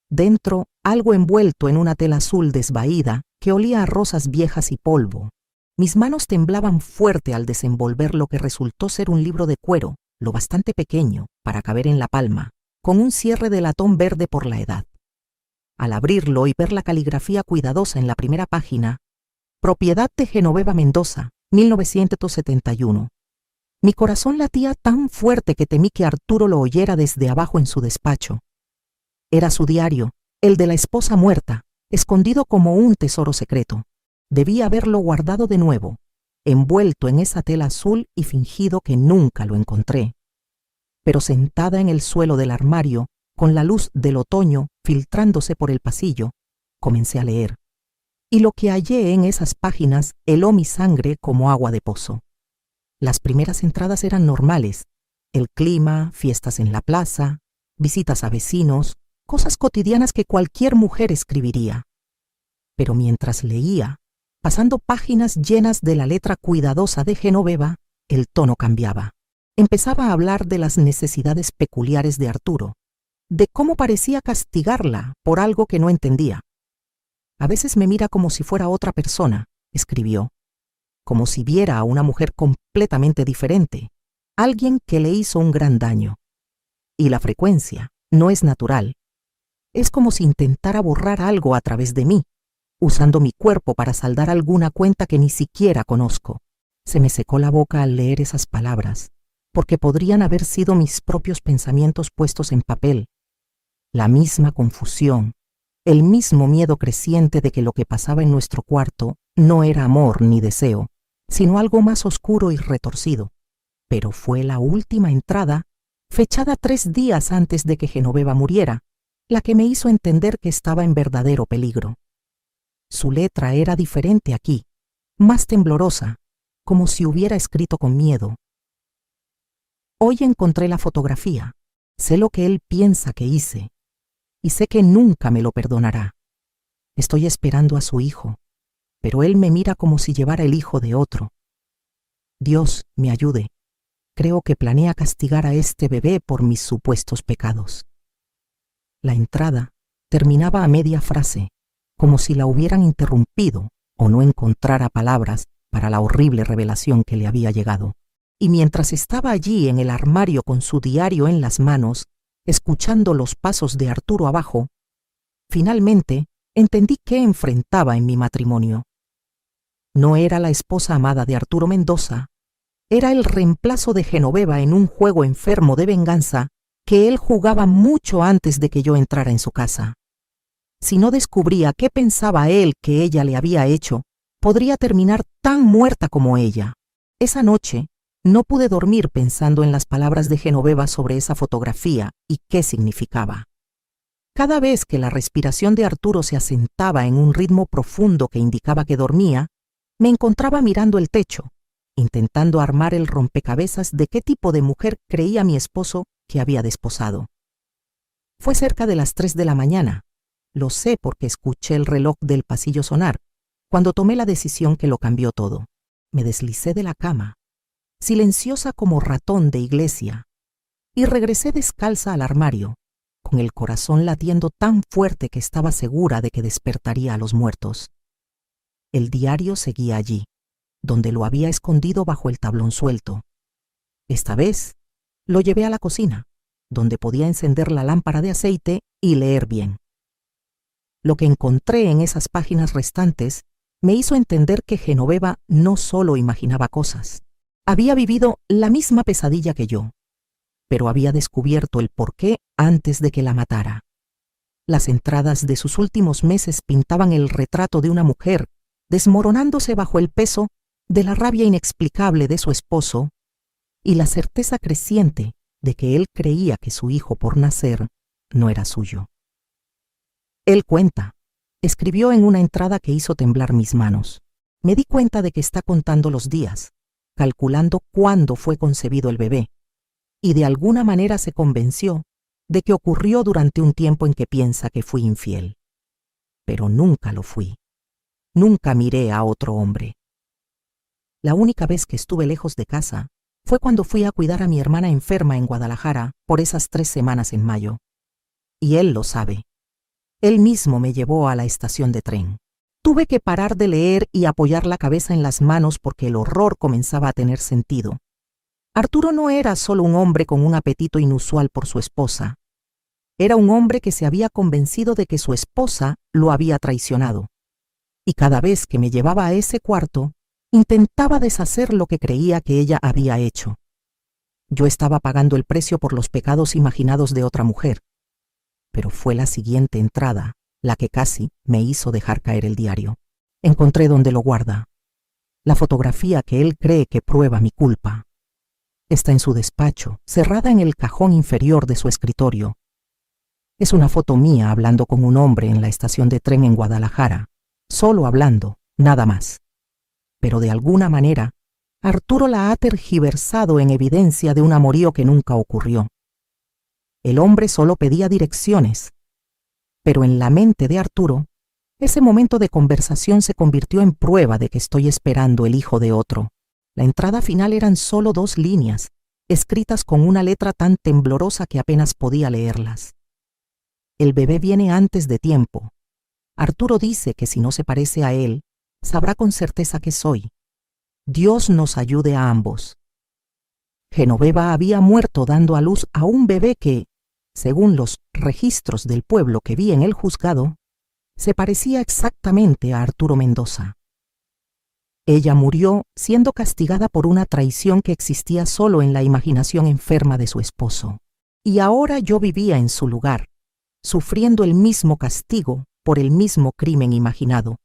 Speaker 1: Dentro, algo envuelto en una tela azul desvaída que olía a rosas viejas y polvo. Mis manos temblaban fuerte al desenvolver lo que resultó ser un libro de cuero, lo bastante pequeño para caber en la palma, con un cierre de latón verde por la edad. Al abrirlo y ver la caligrafía cuidadosa en la primera página, Propiedad de Genoveva Mendoza, 1971. Mi corazón latía tan fuerte que temí que Arturo lo oyera desde abajo en su despacho. Era su diario, el de la esposa muerta, escondido como un tesoro secreto. Debía haberlo guardado de nuevo, envuelto en esa tela azul y fingido que nunca lo encontré. Pero sentada en el suelo del armario, con la luz del otoño filtrándose por el pasillo, comencé a leer. Y lo que hallé en esas páginas heló mi sangre como agua de pozo. Las primeras entradas eran normales: el clima, fiestas en la plaza, visitas a vecinos, cosas cotidianas que cualquier mujer escribiría. Pero mientras leía, pasando páginas llenas de la letra cuidadosa de Genoveva, el tono cambiaba. Empezaba a hablar de las necesidades peculiares de Arturo, de cómo parecía castigarla por algo que no entendía. A veces me mira como si fuera otra persona, escribió, como si viera a una mujer completamente diferente, alguien que le hizo un gran daño. Y la frecuencia no es natural. Es como si intentara borrar algo a través de mí, usando mi cuerpo para saldar alguna cuenta que ni siquiera conozco. Se me secó la boca al leer esas palabras, porque podrían haber sido mis propios pensamientos puestos en papel. La misma confusión, el mismo miedo creciente de que lo que pasaba en nuestro cuarto no era amor ni deseo, sino algo más oscuro y retorcido. Pero fue la última entrada, fechada 3 días antes de que Genoveva muriera, la que me hizo entender que estaba en verdadero peligro. Su letra era diferente aquí, más temblorosa, como si hubiera escrito con miedo. Hoy encontré la fotografía. Sé lo que él piensa que hice, y sé que nunca me lo perdonará. Estoy esperando a su hijo, pero él me mira como si llevara el hijo de otro. Dios me ayude. Creo que planea castigar a este bebé por mis supuestos pecados. La entrada terminaba a media frase, como si la hubieran interrumpido o no encontrara palabras para la horrible revelación que le había llegado. Y mientras estaba allí en el armario con su diario en las manos, escuchando los pasos de Arturo abajo, finalmente entendí qué enfrentaba en mi matrimonio. No era la esposa amada de Arturo Mendoza, era el reemplazo de Genoveva en un juego enfermo de venganza que él jugaba mucho antes de que yo entrara en su casa. Si no descubría qué pensaba él que ella le había hecho, podría terminar tan muerta como ella. Esa noche no pude dormir pensando en las palabras de Genoveva sobre esa fotografía y qué significaba. Cada vez que la respiración de Arturo se asentaba en un ritmo profundo que indicaba que dormía, me encontraba mirando el techo, intentando armar el rompecabezas de qué tipo de mujer creía mi esposo que había desposado. Fue cerca de las 3 de la mañana, lo sé porque escuché el reloj del pasillo sonar, cuando tomé la decisión que lo cambió todo. Me deslicé de la cama, silenciosa como ratón de iglesia, y regresé descalza al armario, con el corazón latiendo tan fuerte que estaba segura de que despertaría a los muertos. El diario seguía allí, donde lo había escondido bajo el tablón suelto. Esta vez lo llevé a la cocina, donde podía encender la lámpara de aceite y leer bien. Lo que encontré en esas páginas restantes me hizo entender que Genoveva no solo imaginaba cosas, había vivido la misma pesadilla que yo, pero había descubierto el porqué antes de que la matara. Las entradas de sus últimos meses pintaban el retrato de una mujer desmoronándose bajo el peso de la rabia inexplicable de su esposo y la certeza creciente de que él creía que su hijo por nacer no era suyo. Él cuenta, escribió en una entrada que hizo temblar mis manos. Me di cuenta de que está contando los días, calculando cuándo fue concebido el bebé, y de alguna manera se convenció de que ocurrió durante un tiempo en que piensa que fui infiel. Pero nunca lo fui. Nunca miré a otro hombre. La única vez que estuve lejos de casa fue cuando fui a cuidar a mi hermana enferma en Guadalajara por esas 3 semanas en mayo. Y él lo sabe. Él mismo me llevó a la estación de tren. Tuve que parar de leer y apoyar la cabeza en las manos porque el horror comenzaba a tener sentido. Arturo no era solo un hombre con un apetito inusual por su esposa. Era un hombre que se había convencido de que su esposa lo había traicionado. Y cada vez que me llevaba a ese cuarto, intentaba deshacer lo que creía que ella había hecho. Yo estaba pagando el precio por los pecados imaginados de otra mujer. Pero fue la siguiente entrada la que casi me hizo dejar caer el diario. Encontré donde lo guarda. La fotografía que él cree que prueba mi culpa. Está en su despacho, cerrada en el cajón inferior de su escritorio. Es una foto mía hablando con un hombre en la estación de tren en Guadalajara, solo hablando, nada más. Pero de alguna manera, Arturo la ha tergiversado en evidencia de un amorío que nunca ocurrió. El hombre solo pedía direcciones, pero en la mente de Arturo, ese momento de conversación se convirtió en prueba de que estoy esperando el hijo de otro. La entrada final eran solo 2 líneas, escritas con una letra tan temblorosa que apenas podía leerlas. El bebé viene antes de tiempo. Arturo dice que si no se parece a él, sabrá con certeza que soy. Dios nos ayude a ambos. Genoveva había muerto dando a luz a un bebé que, según los registros del pueblo que vi en el juzgado, se parecía exactamente a Arturo Mendoza. Ella murió siendo castigada por una traición que existía solo en la imaginación enferma de su esposo. Y ahora yo vivía en su lugar, sufriendo el mismo castigo por el mismo crimen imaginado.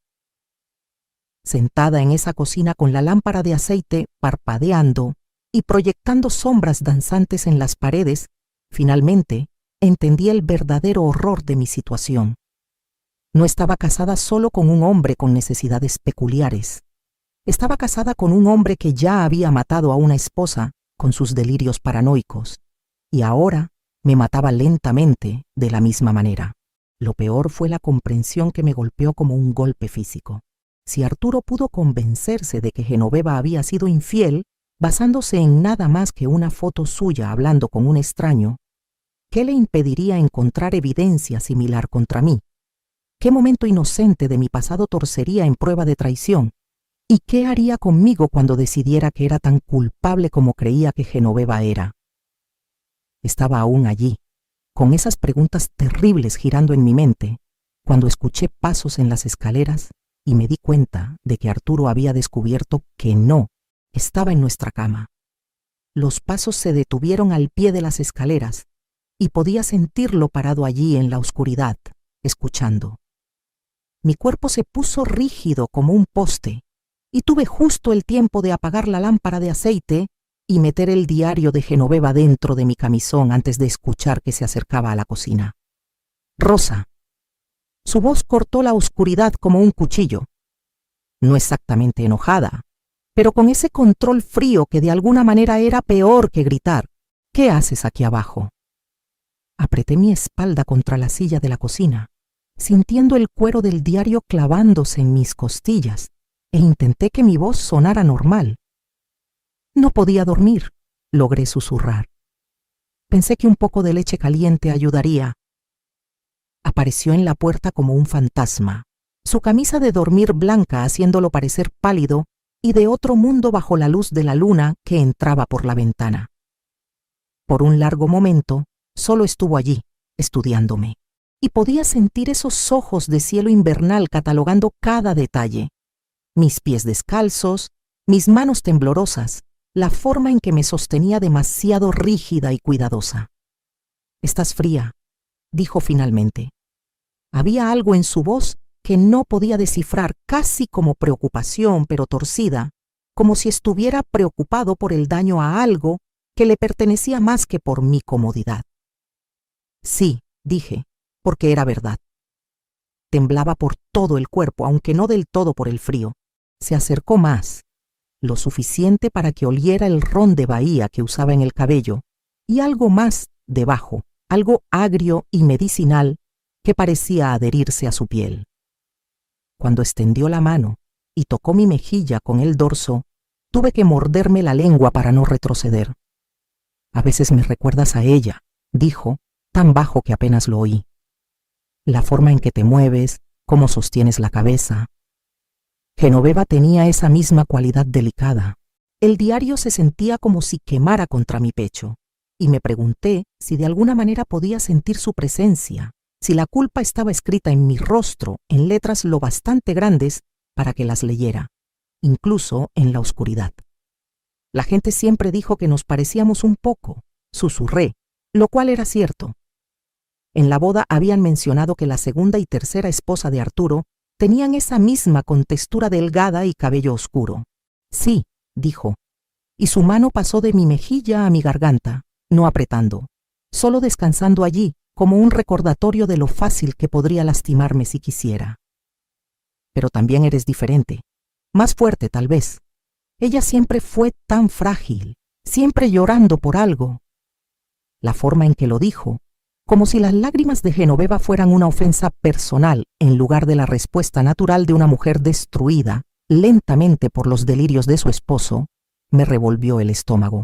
Speaker 1: Sentada en esa cocina con la lámpara de aceite parpadeando y proyectando sombras danzantes en las paredes, finalmente entendí el verdadero horror de mi situación. No estaba casada solo con un hombre con necesidades peculiares. Estaba casada con un hombre que ya había matado a una esposa con sus delirios paranoicos, y ahora me mataba lentamente de la misma manera. Lo peor fue la comprensión que me golpeó como un golpe físico. Si Arturo pudo convencerse de que Genoveva había sido infiel, basándose en nada más que una foto suya hablando con un extraño, qué le impediría encontrar evidencia similar contra mí? ¿Qué momento inocente de mi pasado torcería en prueba de traición? ¿Y qué haría conmigo cuando decidiera que era tan culpable como creía que Genoveva era? Estaba aún allí, con esas preguntas terribles girando en mi mente, cuando escuché pasos en las escaleras y me di cuenta de que Arturo había descubierto que no estaba en nuestra cama. Los pasos se detuvieron al pie de las escaleras y podía sentirlo parado allí en la oscuridad, escuchando. Mi cuerpo se puso rígido como un poste y tuve justo el tiempo de apagar la lámpara de aceite y meter el diario de Genoveva dentro de mi camisón antes de escuchar que se acercaba a la cocina. Rosa. Su voz cortó la oscuridad como un cuchillo. No exactamente enojada, pero con ese control frío que de alguna manera era peor que gritar. ¿Qué haces aquí abajo? Apreté mi espalda contra la silla de la cocina, sintiendo el cuero del diario clavándose en mis costillas, e intenté que mi voz sonara normal. No podía dormir, logré susurrar. Pensé que un poco de leche caliente ayudaría. Apareció en la puerta como un fantasma, su camisa de dormir blanca haciéndolo parecer pálido y de otro mundo bajo la luz de la luna que entraba por la ventana. Por un largo momento, solo estuvo allí, estudiándome, y podía sentir esos ojos de cielo invernal catalogando cada detalle. Mis pies descalzos, mis manos temblorosas, la forma en que me sostenía demasiado rígida y cuidadosa. «Estás fría», dijo finalmente. Había algo en su voz que no podía descifrar, casi como preocupación, pero torcida, como si estuviera preocupado por el daño a algo que le pertenecía más que por mi comodidad. «Sí», dije, porque era verdad. Temblaba por todo el cuerpo, aunque no del todo por el frío. Se acercó más, lo suficiente para que oliera el ron de Bahía que usaba en el cabello, y algo más debajo, algo agrio y medicinal que parecía adherirse a su piel. Cuando extendió la mano y tocó mi mejilla con el dorso, tuve que morderme la lengua para no retroceder. «A veces me recuerdas a ella», dijo, tan bajo que apenas lo oí. «La forma en que te mueves, cómo sostienes la cabeza». Genoveva tenía esa misma cualidad delicada. El diario se sentía como si quemara contra mi pecho, y me pregunté si de alguna manera podía sentir su presencia, si la culpa estaba escrita en mi rostro en letras lo bastante grandes para que las leyera, incluso en la oscuridad. La gente siempre dijo que nos parecíamos un poco, susurré, lo cual era cierto. En la boda habían mencionado que la segunda y tercera esposa de Arturo tenían esa misma contextura delgada y cabello oscuro. «Sí», dijo, y su mano pasó de mi mejilla a mi garganta, no apretando, solo descansando allí como un recordatorio de lo fácil que podría lastimarme si quisiera. «Pero también eres diferente, más fuerte tal vez. Ella siempre fue tan frágil, siempre llorando por algo». La forma en que lo dijo, como si las lágrimas de Genoveva fueran una ofensa personal en lugar de la respuesta natural de una mujer destruida lentamente por los delirios de su esposo, me revolvió el estómago.